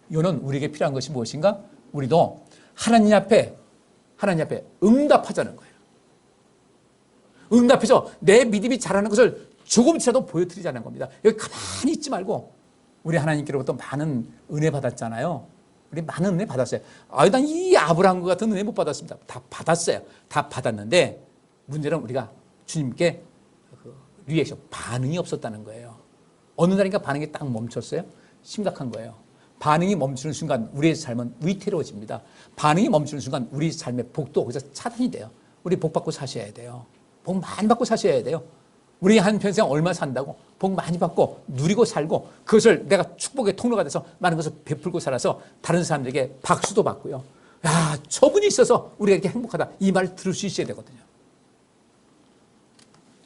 이거는 우리에게 필요한 것이 무엇인가? 우리도 하나님 앞에 응답하자는 거예요. 응답해서 내 믿음이 자라는 것을 조금이라도 보여드리자는 겁니다. 여기 가만히 있지 말고 우리 하나님께로부터 많은 은혜 받았잖아요. 우리 많은 은혜 받았어요. 난 이 아브라함과 같은 은혜 못 받았습니다. 다 받았어요. 다 받았는데 문제는 우리가 주님께 리액션, 반응이 없었다는 거예요. 어느 날인가 반응이 딱 멈췄어요. 심각한 거예요. 반응이 멈추는 순간 우리의 삶은 위태로워집니다. 반응이 멈추는 순간 우리 삶의 복도 거기서 차단이 돼요. 우리 복 받고 사셔야 돼요. 복 많이 받고 사셔야 돼요. 우리 한 평생 얼마 산다고 복 많이 받고 누리고 살고 그것을 내가 축복의 통로가 돼서 많은 것을 베풀고 살아서 다른 사람들에게 박수도 받고요. 야, 저분이 있어서 우리가 이렇게 행복하다. 이 말을 들을 수 있어야 되거든요.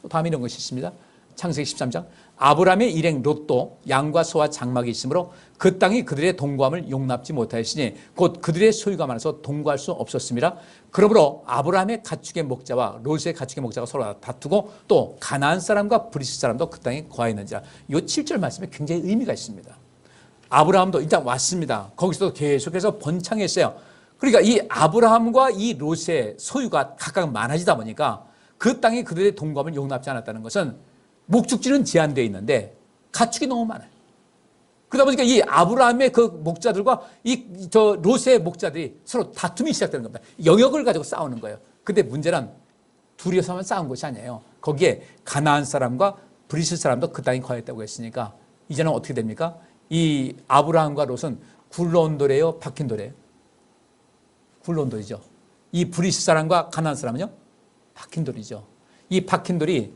또 다음 이런 것이 있습니다. 창세기 13장. 아브라함의 일행 롯도 양과 소와 장막이 있으므로 그 땅이 그들의 동거함을 용납지 못하였으니 곧 그들의 소유가 많아서 동거할 수 없었습니다. 그러므로 아브라함의 가축의 목자와 롯의 가축의 목자가 서로 다투고 또 가나안 사람과 브리스 사람도 그 땅에 거하였는지라. 이 7절 말씀에 굉장히 의미가 있습니다. 아브라함도 일단 왔습니다. 거기서도 계속해서 번창했어요. 그러니까 이 아브라함과 이 롯의 소유가 각각 많아지다 보니까 그 땅이 그들의 동거함을 용납지 않았다는 것은 목축지는 제한되어 있는데 가축이 너무 많아요. 그러다 보니까 이 아브라함의 그 목자들과 저 롯의 목자들이 서로 다툼이 시작되는 겁니다. 영역을 가지고 싸우는 거예요. 근데 문제는 둘이서만 싸운 것이 아니에요. 거기에 가나안 사람과 브리스 사람도 그 땅에 거했다고 했으니까 이제는 어떻게 됩니까? 이 아브라함과 롯은 굴러온 돌이에요? 박힌 돌이에요? 굴러온 돌이죠. 이 브리스 사람과 가나안 사람은요? 박힌 돌이죠. 이 박힌 돌이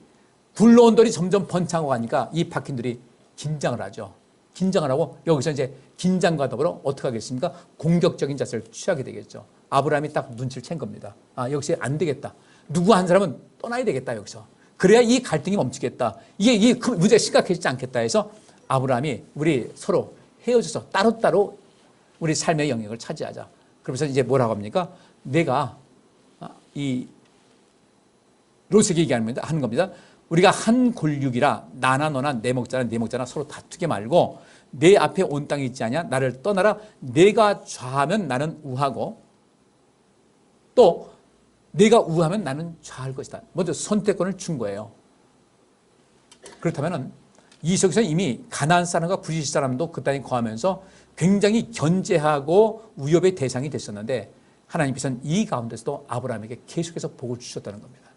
굴러온 돌이 점점 번창하고 가니까 이 박힌 돌이 긴장을 하죠. 긴장을 하고 여기서 이제 긴장과 더불어 어떻게 하겠습니까? 공격적인 자세를 취하게 되겠죠. 아브라함이 딱 눈치를 챈 겁니다. 역시 안 되겠다. 누구 한 사람은 떠나야 되겠다 여기서. 그래야 이 갈등이 멈추겠다. 이게 문제가 심각해지지 않겠다 해서 아브라함이 우리 서로 헤어져서 따로따로 우리 삶의 영역을 차지하자. 그러면서 이제 뭐라고 합니까? 내가 이 롯에게 얘기하는 겁니다. 우리가 한 골육이라 나나 너나 내 목자나 네 목자나 서로 다투게 말고 내 앞에 온 땅이 있지 않냐? 나를 떠나라. 내가 좌하면 나는 우하고 또 내가 우하면 나는 좌할 것이다. 먼저 선택권을 준 거예요. 그렇다면 이 속에서 이미 가나안 사람과 브리스 사람도 그 땅에 거하면서 굉장히 견제하고 위협의 대상이 됐었는데 하나님께서는 이 가운데서도 아브라함에게 계속해서 복을 주셨다는 겁니다.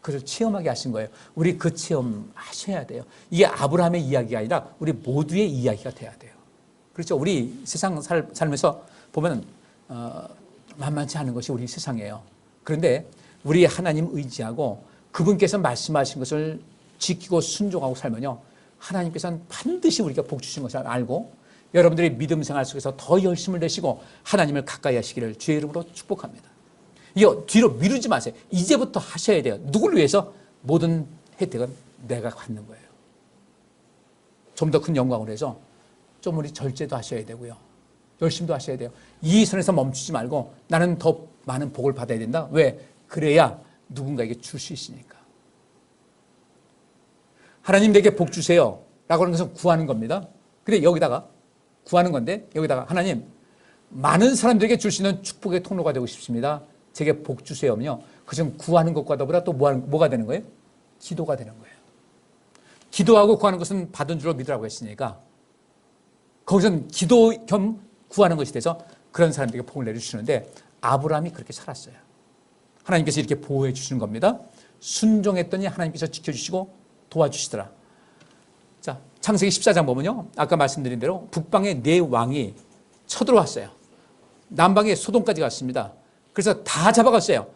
그것을 체험하게 하신 거예요. 우리 그 체험 하셔야 돼요. 이게 아브라함의 이야기가 아니라 우리 모두의 이야기가 돼야 돼요. 그렇죠. 우리 세상 살면서 보면 만만치 않은 것이 우리 세상이에요. 그런데 우리 하나님 의지하고 그분께서 말씀하신 것을 지키고 순종하고 살면요, 하나님께서는 반드시 우리가 복 주신 것을 알고 여러분들이 믿음 생활 속에서 더 열심을 내시고 하나님을 가까이 하시기를 주의 이름으로 축복합니다. 이거 뒤로 미루지 마세요. 이제부터 하셔야 돼요. 누구를 위해서? 모든 혜택은 내가 갖는 거예요. 좀 더 큰 영광을 해서 좀 우리 절제도 하셔야 되고요, 열심도 하셔야 돼요. 이 선에서 멈추지 말고 나는 더 많은 복을 받아야 된다. 왜? 그래야 누군가에게 줄 수 있으니까. 하나님 내게 복 주세요 라고 하는 것은 구하는 겁니다. 근데 여기다가 구하는 건데 여기다가 하나님 많은 사람들에게 줄 수 있는 축복의 통로가 되고 싶습니다. 제게 복 주세요면요, 그것은 구하는 것과 더불어 또 뭐가 되는 거예요? 기도가 되는 거예요. 기도하고 구하는 것은 받은 줄로 믿으라고 했으니까 거기서는 기도 겸 구하는 것이 돼서 그런 사람들에게 복을 내려주시는데 아브라함이 그렇게 살았어요. 하나님께서 이렇게 보호해 주시는 겁니다. 순종했더니 하나님께서 지켜주시고 도와주시더라. 자, 창세기 14장 보면요, 아까 말씀드린 대로 북방의 네 왕이 쳐들어왔어요. 남방의 소돔까지 갔습니다. 그래서 다 잡아갔어요.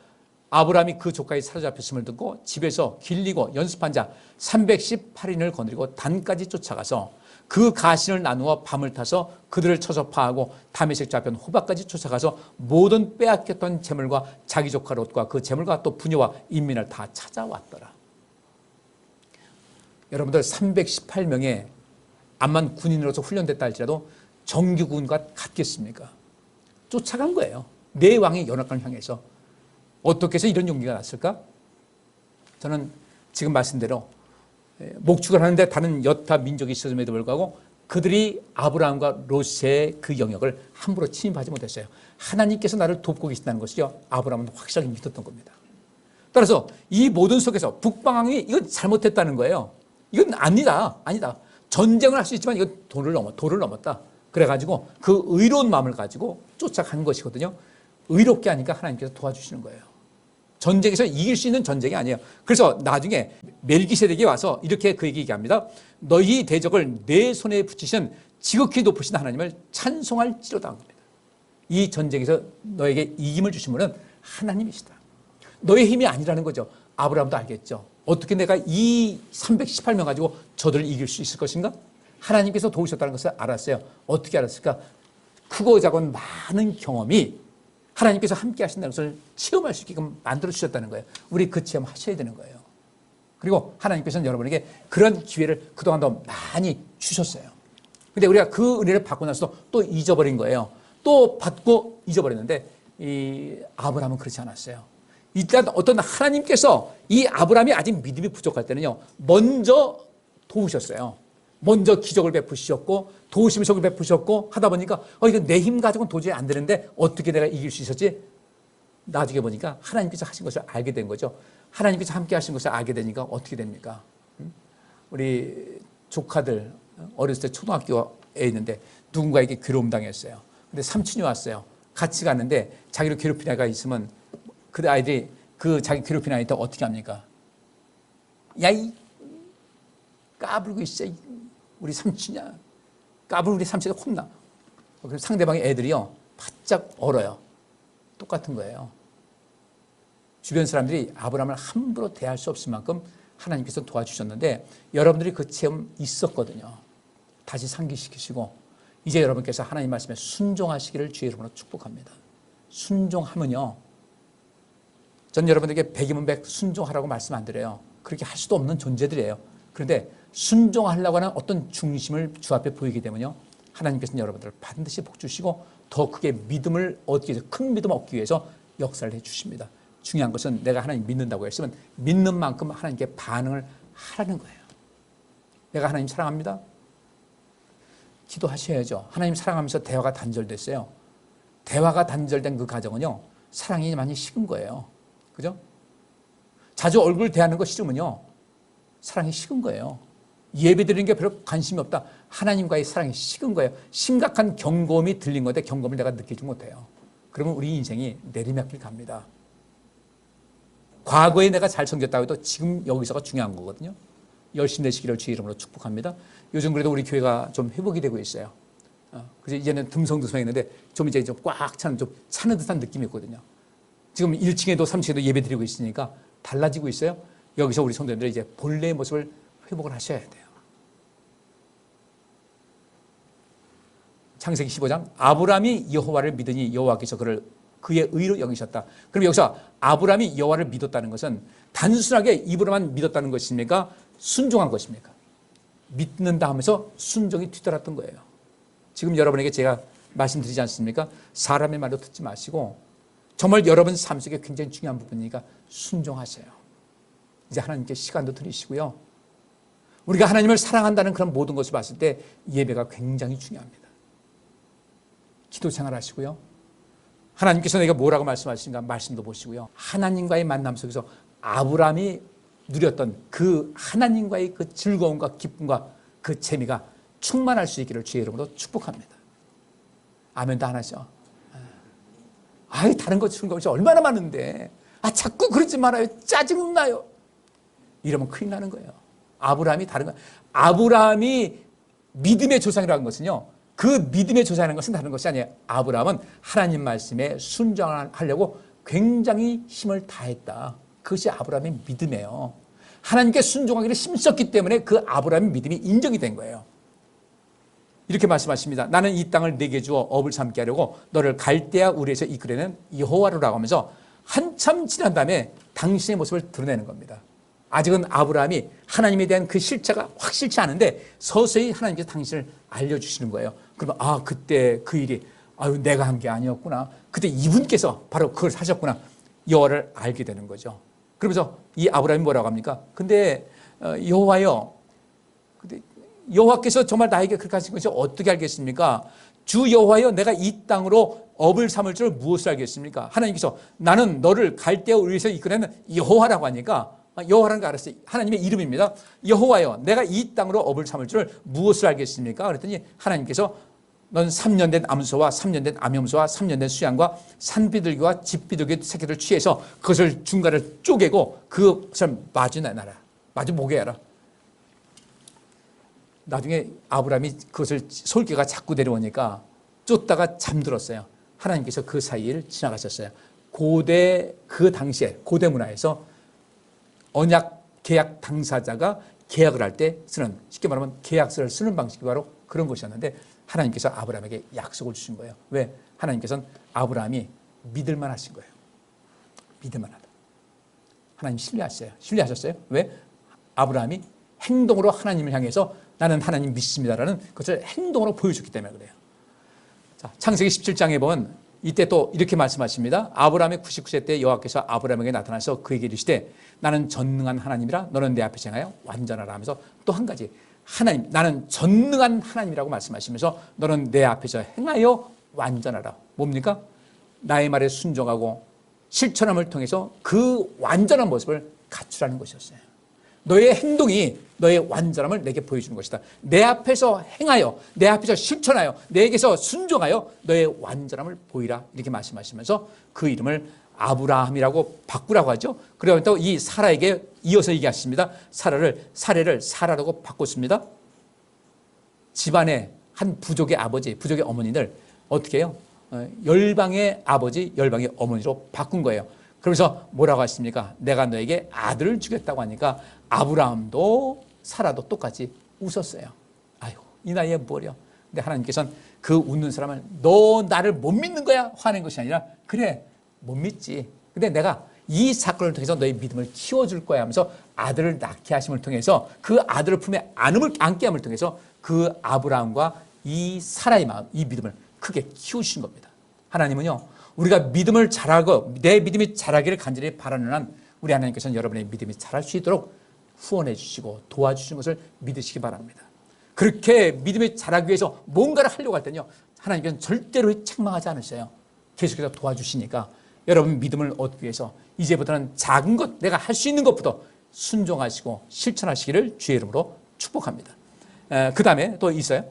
아브라함이 그 조카에 사로잡혔음을 듣고 집에서 길리고 연습한 자 318인을 거느리고 단까지 쫓아가서 그 가신을 나누어 밤을 타서 그들을 쳐서 파하고 다메섹 좌편 호박까지 쫓아가서 모든 빼앗겼던 재물과 자기 조카 롯과 그 재물과 또 부녀와 인민을 다 찾아왔더라. 여러분들 318명의 암만 군인으로서 훈련됐다 할지라도 정규군과 같겠습니까? 쫓아간 거예요. 네 왕의 연합군을 향해서. 어떻게 해서 이런 용기가 났을까? 저는 지금 말씀대로 목축을 하는데 다른 여타 민족이 있었음에도 불구하고 그들이 아브라함과 롯의 그 영역을 함부로 침입하지 못했어요. 하나님께서 나를 돕고 계신다는 것이죠. 아브라함은 확실하게 믿었던 겁니다. 따라서 이 모든 속에서 북방왕이 이건 잘못했다는 거예요. 이건 아니다. 전쟁을 할 수 있지만 이건 도를 넘었다. 그래가지고 그 의로운 마음을 가지고 쫓아간 것이거든요. 의롭게 하니까 하나님께서 도와주시는 거예요. 전쟁에서 이길 수 있는 전쟁이 아니에요. 그래서 나중에 멜기세덱이 와서 이렇게 그에게 얘기합니다. 너희 대적을 내 손에 붙이신 지극히 높으신 하나님을 찬송할지로다 합니다. 이 전쟁에서 너에게 이김을 주신 분은 하나님이시다. 너의 힘이 아니라는 거죠. 아브라함도 알겠죠. 어떻게 내가 이 318명 가지고 저들을 이길 수 있을 것인가? 하나님께서 도우셨다는 것을 알았어요. 어떻게 알았을까? 크고 작은 많은 경험이 하나님께서 함께 하신다는 것을 체험할 수 있게끔 만들어주셨다는 거예요. 우리 그 체험 하셔야 되는 거예요. 그리고 하나님께서는 여러분에게 그런 기회를 그동안 더 많이 주셨어요. 근데 우리가 그 은혜를 받고 나서도 또 잊어버린 거예요. 또 받고 잊어버렸는데 이 아브라함은 그렇지 않았어요. 일단 어떤 하나님께서 이 아브라함이 아직 믿음이 부족할 때는요, 먼저 도우셨어요. 먼저 기적을 베푸셨고 도우심의 속을 베푸셨고 하다 보니까 이거 내 힘 가지고는 도저히 안 되는데 어떻게 내가 이길 수 있었지? 나중에 보니까 하나님께서 하신 것을 알게 된 거죠. 하나님께서 함께 하신 것을 알게 되니까 어떻게 됩니까? 우리 조카들 어렸을 때 초등학교에 있는데 누군가에게 괴로움 당했어요. 근데 삼촌이 왔어요. 같이 갔는데 자기를 괴롭히는 아이가 있으면 그 아이들이 그 자기 괴롭히는 아이한테 어떻게 합니까? 야, 이 까불고 있어. 우리 삼촌이야. 까불 우리 삼촌이 혼나. 그래서 상대방의 애들이요, 바짝 얼어요. 똑같은 거예요. 주변 사람들이 아브라함을 함부로 대할 수 없을 만큼 하나님께서 도와주셨는데 여러분들이 그 체험 있었거든요. 다시 상기시키시고 이제 여러분께서 하나님 말씀에 순종하시기를 주의 이름으로 축복합니다. 순종하면요, 전 여러분들에게 백이면 백 순종하라고 말씀 안 드려요. 그렇게 할 수도 없는 존재들이에요. 그런데 순종하려고 하는 어떤 중심을 주 앞에 보이게 되면요, 하나님께서는 여러분들을 반드시 복 주시고 더 크게 믿음을 얻기 위해서, 큰 믿음을 얻기 위해서 역사를 해 주십니다. 중요한 것은 내가 하나님 믿는다고 했으면 믿는 만큼 하나님께 반응을 하라는 거예요. 내가 하나님 사랑합니다. 기도하셔야죠. 하나님 사랑하면서 대화가 단절됐어요. 대화가 단절된 그 가정은요, 사랑이 많이 식은 거예요. 그죠? 자주 얼굴 대하는 거 싫으면요, 사랑이 식은 거예요. 예배 드리는 게 별로 관심이 없다. 하나님과의 사랑이 식은 거예요. 심각한 경고음이 들린 건데 경고음을 내가 느끼지 못해요. 그러면 우리 인생이 내리막길 갑니다. 과거에 내가 잘 섬겼다고 해도 지금 여기서가 중요한 거거든요. 열심히 내시기를 주의 이름으로 축복합니다. 요즘 그래도 우리 교회가 좀 회복이 되고 있어요. 그래서 이제는 듬성듬성했는데 좀 이제 좀 꽉 차는, 좀 차는 듯한 느낌이 있거든요. 지금 1층에도 3층에도 예배 드리고 있으니까 달라지고 있어요. 여기서 우리 성도님들 이제 본래의 모습을 회복을 하셔야 돼요. 창세기 15장, 아브라함이 여호와를 믿으니 여호와께서 그의 의로 여기셨다. 그럼 여기서 아브라함이 여호와를 믿었다는 것은 단순하게 입으로만 믿었다는 것입니까? 순종한 것입니까? 믿는다 하면서 순종이 뒤따랐던 거예요. 지금 여러분에게 제가 말씀드리지 않습니까? 사람의 말도 듣지 마시고 정말 여러분 삶 속에 굉장히 중요한 부분이니까 순종하세요. 이제 하나님께 시간도 드리시고요. 우리가 하나님을 사랑한다는 그런 모든 것을 봤을 때 예배가 굉장히 중요합니다. 기도 생활하시고요. 하나님께서 내가 뭐라고 말씀하시는가 말씀도 보시고요. 하나님과의 만남 속에서 아브라함이 누렸던 그 하나님과의 그 즐거움과 기쁨과 그 재미가 충만할 수 있기를 주의 이름으로 축복합니다. 아멘 다 하나죠. 다른 거 즐거운 것이 얼마나 많은데 자꾸 그러지 말아요. 짜증나요. 이러면 큰일 나는 거예요. 아브라함이 다른 거, 아브라함이 믿음의 조상이라는 것은요, 그 믿음의 조상이라는 것은 다른 것이 아니에요. 아브라함은 하나님 말씀에 순종하려고 굉장히 힘을 다했다. 그것이 아브라함의 믿음이에요. 하나님께 순종하기를 힘썼기 때문에 그 아브라함의 믿음이 인정이 된 거예요. 이렇게 말씀하십니다. 나는 이 땅을 내게 주어 업을 삼게 하려고 너를 갈대아 우리에서 이끌어내는 여호와로라고 하면서 한참 지난 다음에 당신의 모습을 드러내는 겁니다. 아직은 아브라함이 하나님에 대한 그 실체가 확실치 않은데 서서히 하나님께서 당신을 알려주시는 거예요. 그러면 그때 그 일이 내가 한 게 아니었구나. 그때 이분께서 바로 그걸 하셨구나. 여호와를 알게 되는 거죠. 그러면서 이 아브라함이 뭐라고 합니까? 근데 여호와여, 여호와께서 정말 나에게 그렇게 하신 것이 어떻게 알겠습니까? 주 여호와여, 내가 이 땅으로 업을 삼을 줄 무엇을 알겠습니까? 하나님께서 나는 너를 갈대아 우리에서 이끌어내는 여호와라고 하니까, 여호와라는 거 알았어요. 하나님의 이름입니다. 여호와여, 내가 이 땅으로 업을 삼을 줄 무엇을 알겠습니까? 그랬더니 하나님께서 넌 3년 된 암소와 3년 된 암염소와 3년 된 수양과 산비둘기와 집비둘기 새끼를 취해서 그것을 중간을 쪼개고 그것을 마주 내놔라. 마주 보게 해라. 나중에 아브라함이 그것을 솔개가 자꾸 내려오니까 쫓다가 잠들었어요. 하나님께서 그 사이를 지나가셨어요. 고대, 그 당시에 고대 문화에서 언약 계약 당사자가 계약을 할 때 쓰는, 쉽게 말하면 계약서를 쓰는 방식이 바로 그런 것이었는데 하나님께서 아브라함에게 약속을 주신 거예요. 왜? 하나님께서는 아브라함이 믿을만 하신 거예요. 믿을만하다. 하나님 신뢰하셨어요. 왜? 아브라함이 행동으로 하나님을 향해서 나는 하나님 믿습니다라는 것을 행동으로 보여줬기 때문에 그래요. 자, 창세기 17장에 보면 이때 또 이렇게 말씀하십니다. 아브라함의 99세 때 여호와께서 아브라함에게 나타나서 그에게 이르시되 나는 전능한 하나님이라 너는 내 앞에 행하여 완전하라 하면서 또 한 가지, 하나님, 나는 전능한 하나님이라고 말씀하시면서 너는 내 앞에서 행하여 완전하라. 뭡니까? 나의 말에 순종하고 실천함을 통해서 그 완전한 모습을 갖추라는 것이었어요. 너의 행동이 너의 완전함을 내게 보여주는 것이다. 내 앞에서 행하여, 내 앞에서 실천하여, 내게서 순종하여 너의 완전함을 보이라. 이렇게 말씀하시면서 그 이름을 아브라함이라고 바꾸라고 하죠. 그러면 또 이 사라에게 이어서 얘기하십니다. 사라를 사라라고 바꿨습니다. 집안의 한 부족의 아버지, 부족의 어머니를 어떻게 해요? 열방의 아버지, 열방의 어머니로 바꾼 거예요. 그러면서 뭐라고 하십니까? 내가 너에게 아들을 주겠다고 하니까 아브라함도 사라도 똑같이 웃었어요. 아이고, 이 나이에 뭐려. 근데 하나님께서는 그 웃는 사람을 너 나를 못 믿는 거야? 화낸 것이 아니라 그래, 못 믿지. 근데 내가 이 사건을 통해서 너의 믿음을 키워줄 거야 하면서 아들을 낳게 하심을 통해서 그 아들을 품에 안게 함을 통해서 그 아브라함과 이 사라의 마음, 이 믿음을 크게 키우신 겁니다. 하나님은요, 우리가 믿음을 잘하고 내 믿음이 자라기를 간절히 바라는 한 우리 하나님께서는 여러분의 믿음이 자랄 수 있도록 후원해 주시고 도와주시는 것을 믿으시기 바랍니다. 그렇게 믿음이 자라기 위해서 뭔가를 하려고 할 때는요, 하나님께서는 절대로 책망하지 않으셔요. 계속해서 도와주시니까 여러분 믿음을 얻기 위해서 이제부터는 작은 것, 내가 할 수 있는 것부터 순종하시고 실천하시기를 주의 이름으로 축복합니다. 그 다음에 또 있어요.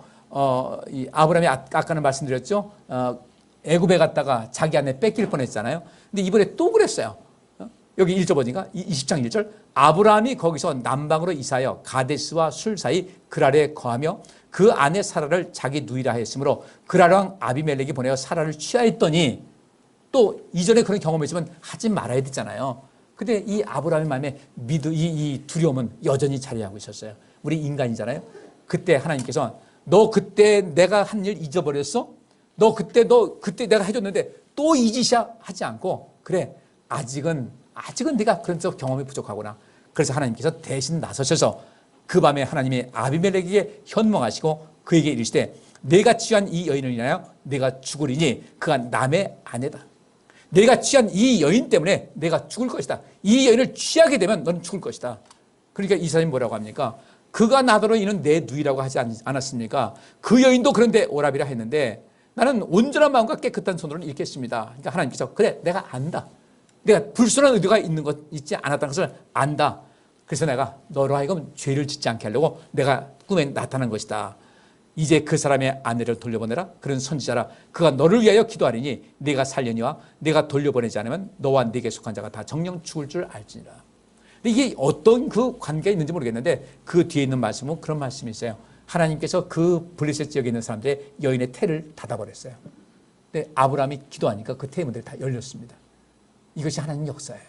이 아브라함이 아까는 말씀드렸죠. 애굽에 갔다가 자기 아내 뺏길 뻔했잖아요. 근데 이번에 또 그랬어요. 여기 1절 보니까 20장 1절 아브라함이 거기서 남방으로 이사하여 가데스와 술 사이 그랄에 거하며 그 아내 사라를 자기 누이라 했으므로 그랄 왕 아비멜렉이 보내어 사라를 취하였더니 또 이전에 그런 경험이 있으면 하지 말아야 되잖아요. 근데 이 아브라함의 마음에 이 두려움은 여전히 자리하고 있었어요. 우리 인간이잖아요. 그때 하나님께서 너 그때 내가 한 일 잊어버렸어? 너 그때 내가 해줬는데 또 이 짓이야? 하지 않고 그래 아직은 네가 그런 경험이 부족하구나. 그래서 하나님께서 대신 나서셔서 그 밤에 하나님이 아비멜렉에게 현몽하시고 그에게 이르시되 내가 취한 이 여인을 인하여 내가 죽으리니 그가 남의 아내다. 내가 취한 이 여인 때문에 내가 죽을 것이다. 이 여인을 취하게 되면 너는 죽을 것이다. 그러니까 이사님이 뭐라고 합니까? 그가 나더러 이는 내 누이라고 하지 않았습니까? 그 여인도 그런데 오라비라 했는데 나는 온전한 마음과 깨끗한 손으로는 이렇게 했습니다. 그러니까 하나님께서 그래 내가 안다. 내가 불순한 의도가 있지 않았다는 것을 안다. 그래서 내가 너로 하여금 죄를 짓지 않게 하려고 내가 꿈에 나타난 것이다. 이제 그 사람의 아내를 돌려보내라. 그런 선지자라. 그가 너를 위하여 기도하리니 네가 살려니와 내가 돌려보내지 않으면 너와 네게 속한 자가 다 정령 죽을 줄 알지니라. 근데 이게 어떤 그 관계가 있는지 모르겠는데 그 뒤에 있는 말씀은 그런 말씀이 있어요. 하나님께서 그 블레셋 지역에 있는 사람들의 여인의 태를 닫아버렸어요. 근데 아브라함이 기도하니까 그 태 문들이 다 열렸습니다. 이것이 하나님 역사예요.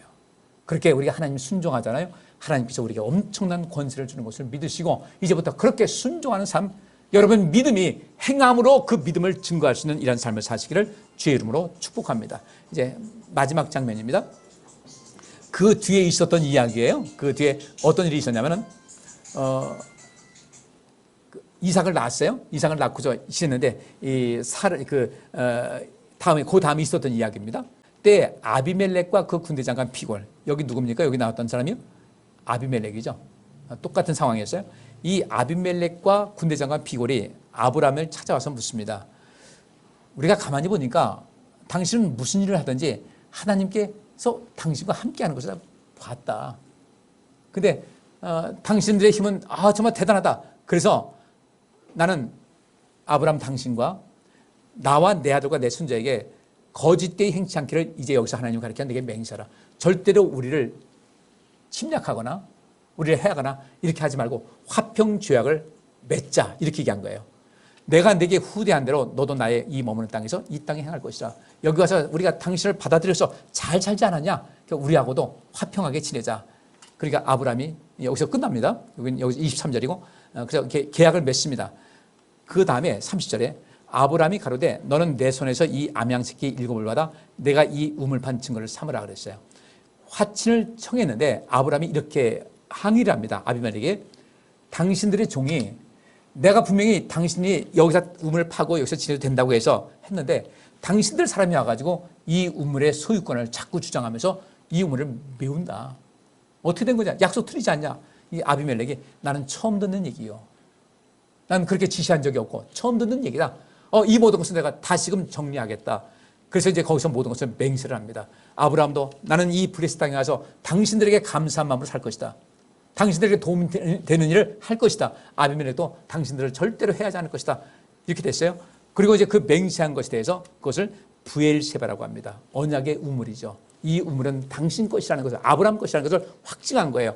그렇게 우리가 하나님 순종하잖아요. 하나님께서 우리에게 엄청난 권세를 주는 것을 믿으시고 이제부터 그렇게 순종하는 삶, 여러분 믿음이 행함으로 그 믿음을 증거할 수 있는 이런 삶을 사시기를 주의 이름으로 축복합니다. 이제 마지막 장면입니다. 그 뒤에 있었던 이야기예요. 그 뒤에 어떤 일이 있었냐면은 이삭을 낳았어요. 이삭을 낳고서 있었는데 그 다음에 있었던 이야기입니다. 그때 아비멜렉과 그 군대 장관 피골, 여기 누굽니까? 여기 나왔던 사람이요? 아비멜렉이죠. 똑같은 상황이었어요. 이 아비멜렉과 군대 장관 피골이 아브라함을 찾아와서 묻습니다. 우리가 가만히 보니까 당신은 무슨 일을 하든지 하나님께서 당신과 함께하는 것을 봤다. 근데 당신들의 힘은 정말 대단하다. 그래서 나는 아브라함 당신과 나와 내 아들과 내 손자에게 거짓되이 행치 않기를 이제 여기서 하나님 가르쳐 내게 맹세하라. 절대로 우리를 침략하거나 우리를 해하거나 이렇게 하지 말고 화평조약을 맺자 이렇게 얘기한 거예요. 내가 네게 후대한 대로 너도 나의 이 머무는 땅에서 이 땅에 행할 것이라. 여기 와서 우리가 당신을 받아들여서 잘 살지 않았냐? 그러니까 우리하고도 화평하게 지내자. 그러니까 아브라함이 여기서 끝납니다. 여기서 23절이고 그래서 계약을 맺습니다. 그 다음에 30절에 아브라함이 가로되 너는 내 손에서 이 암양새끼 7을 받아 내가 이 우물판 증거를 삼으라 그랬어요. 화친을 청했는데 아브라함이 이렇게 항의를 합니다. 아비멜렉에게 당신들의 종이 내가 분명히 당신이 여기서 우물을 파고 여기서 지내도 된다고 해서 했는데 당신들 사람이 와가지고 이 우물의 소유권을 자꾸 주장하면서 이 우물을 메운다. 어떻게 된 거냐? 약속 틀리지 않냐? 이 아비멜렉이 나는 처음 듣는 얘기요. 난 그렇게 지시한 적이 없고 처음 듣는 얘기다. 이 모든 것을 내가 다시금 정리하겠다. 그래서 이제 거기서 모든 것을 맹세를 합니다. 아브라함도 나는 이 블레셋 땅에 가서 당신들에게 감사한 마음으로 살 것이다. 당신들에게 도움 되는 일을 할 것이다. 아비멜렉도 당신들을 절대로 해하지 않을 것이다. 이렇게 됐어요. 그리고 이제 그 맹세한 것에 대해서 그것을 부엘세바라고 합니다. 언약의 우물이죠. 이 우물은 당신 것이라는 것을, 아브라함 것이라는 것을 확증한 거예요.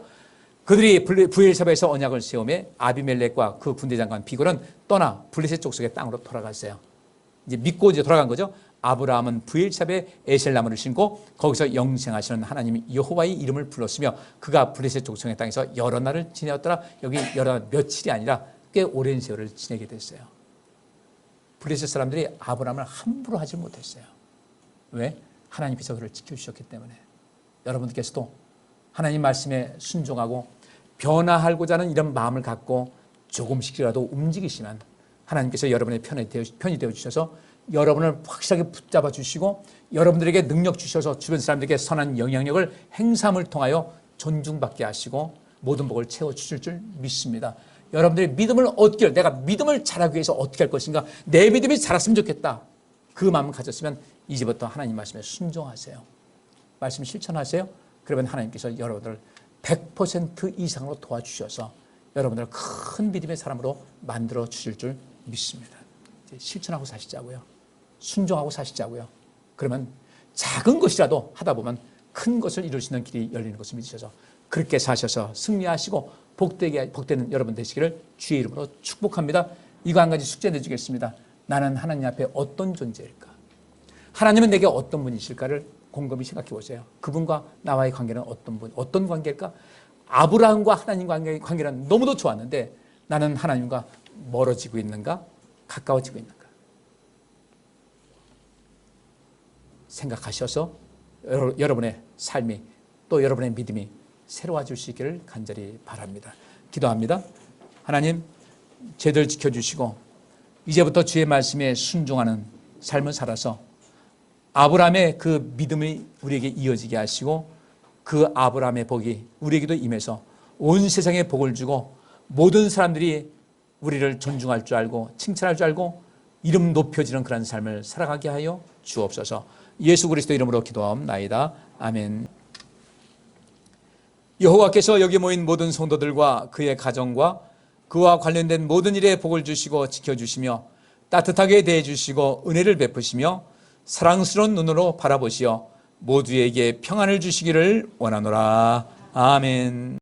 그들이 부엘세바에서 언약을 세우며 아비멜렉과 그 군대 장관 비골은 떠나 블레셋 족속의 땅으로 돌아갔어요. 이제 믿고 이제 돌아간 거죠. 아브라함은 부엘세바에 에셀나무를 심고 거기서 영생하시는 하나님 여호와의 이름을 불렀으며 그가 블레셋 족속의 땅에서 여러 날을 지내었더라. 여기 여러 날 며칠이 아니라 꽤 오랜 세월을 지내게 됐어요. 블레셋 사람들이 아브라함을 함부로 하지 못했어요. 왜? 하나님께서 그를 지켜주셨기 때문에. 여러분들께서도 하나님 말씀에 순종하고 변화하고자 하는 이런 마음을 갖고 조금씩이라도 움직이시면 하나님께서 여러분의 편이 되어주셔서 여러분을 확실하게 붙잡아 주시고 여러분들에게 능력 주셔서 주변 사람들에게 선한 영향력을 행함을 통하여 존중받게 하시고 모든 복을 채워주실 줄 믿습니다. 여러분들의 믿음을 얻길, 내가 믿음을 자라기 위해서 어떻게 할 것인가, 내 믿음이 자랐으면 좋겠다. 그 마음을 가졌으면 이제부터 하나님 말씀에 순종하세요. 말씀 실천하세요. 그러면 하나님께서 여러분들을 100% 이상으로 도와주셔서 여러분들을 큰 믿음의 사람으로 만들어 주실 줄 믿습니다. 이제 실천하고 사시자고요. 순종하고 사시자고요. 그러면 작은 것이라도 하다 보면 큰 것을 이룰 수 있는 길이 열리는 것을 믿으셔서 그렇게 사셔서 승리하시고 복되는 여러분 되시기를 주의 이름으로 축복합니다. 이거 한 가지 숙제 내주겠습니다. 나는 하나님 앞에 어떤 존재일까? 하나님은 내게 어떤 분이실까를 곰곰이 생각해 보세요. 그분과 나와의 관계는 어떤 관계일까? 아브라함과 하나님 관계는 너무도 좋았는데 나는 하나님과 멀어지고 있는가? 가까워지고 있는가? 생각하셔서 여러분의 삶이 또 여러분의 믿음이 새로워질 수 있기를 간절히 바랍니다. 기도합니다. 하나님, 죄들 지켜주시고 이제부터 주의 말씀에 순종하는 삶을 살아서 아브라함의 그 믿음이 우리에게 이어지게 하시고 그 아브라함의 복이 우리에게도 임해서 온 세상에 복을 주고 모든 사람들이 우리를 존중할 줄 알고 칭찬할 줄 알고 이름 높여지는 그런 삶을 살아가게 하여 주옵소서. 예수 그리스도 이름으로 기도하옵나이다. 아멘. 여호와께서 여기 모인 모든 성도들과 그의 가정과 그와 관련된 모든 일에 복을 주시고 지켜주시며 따뜻하게 대해주시고 은혜를 베푸시며 사랑스러운 눈으로 바라보시어 모두에게 평안을 주시기를 원하노라. 아멘.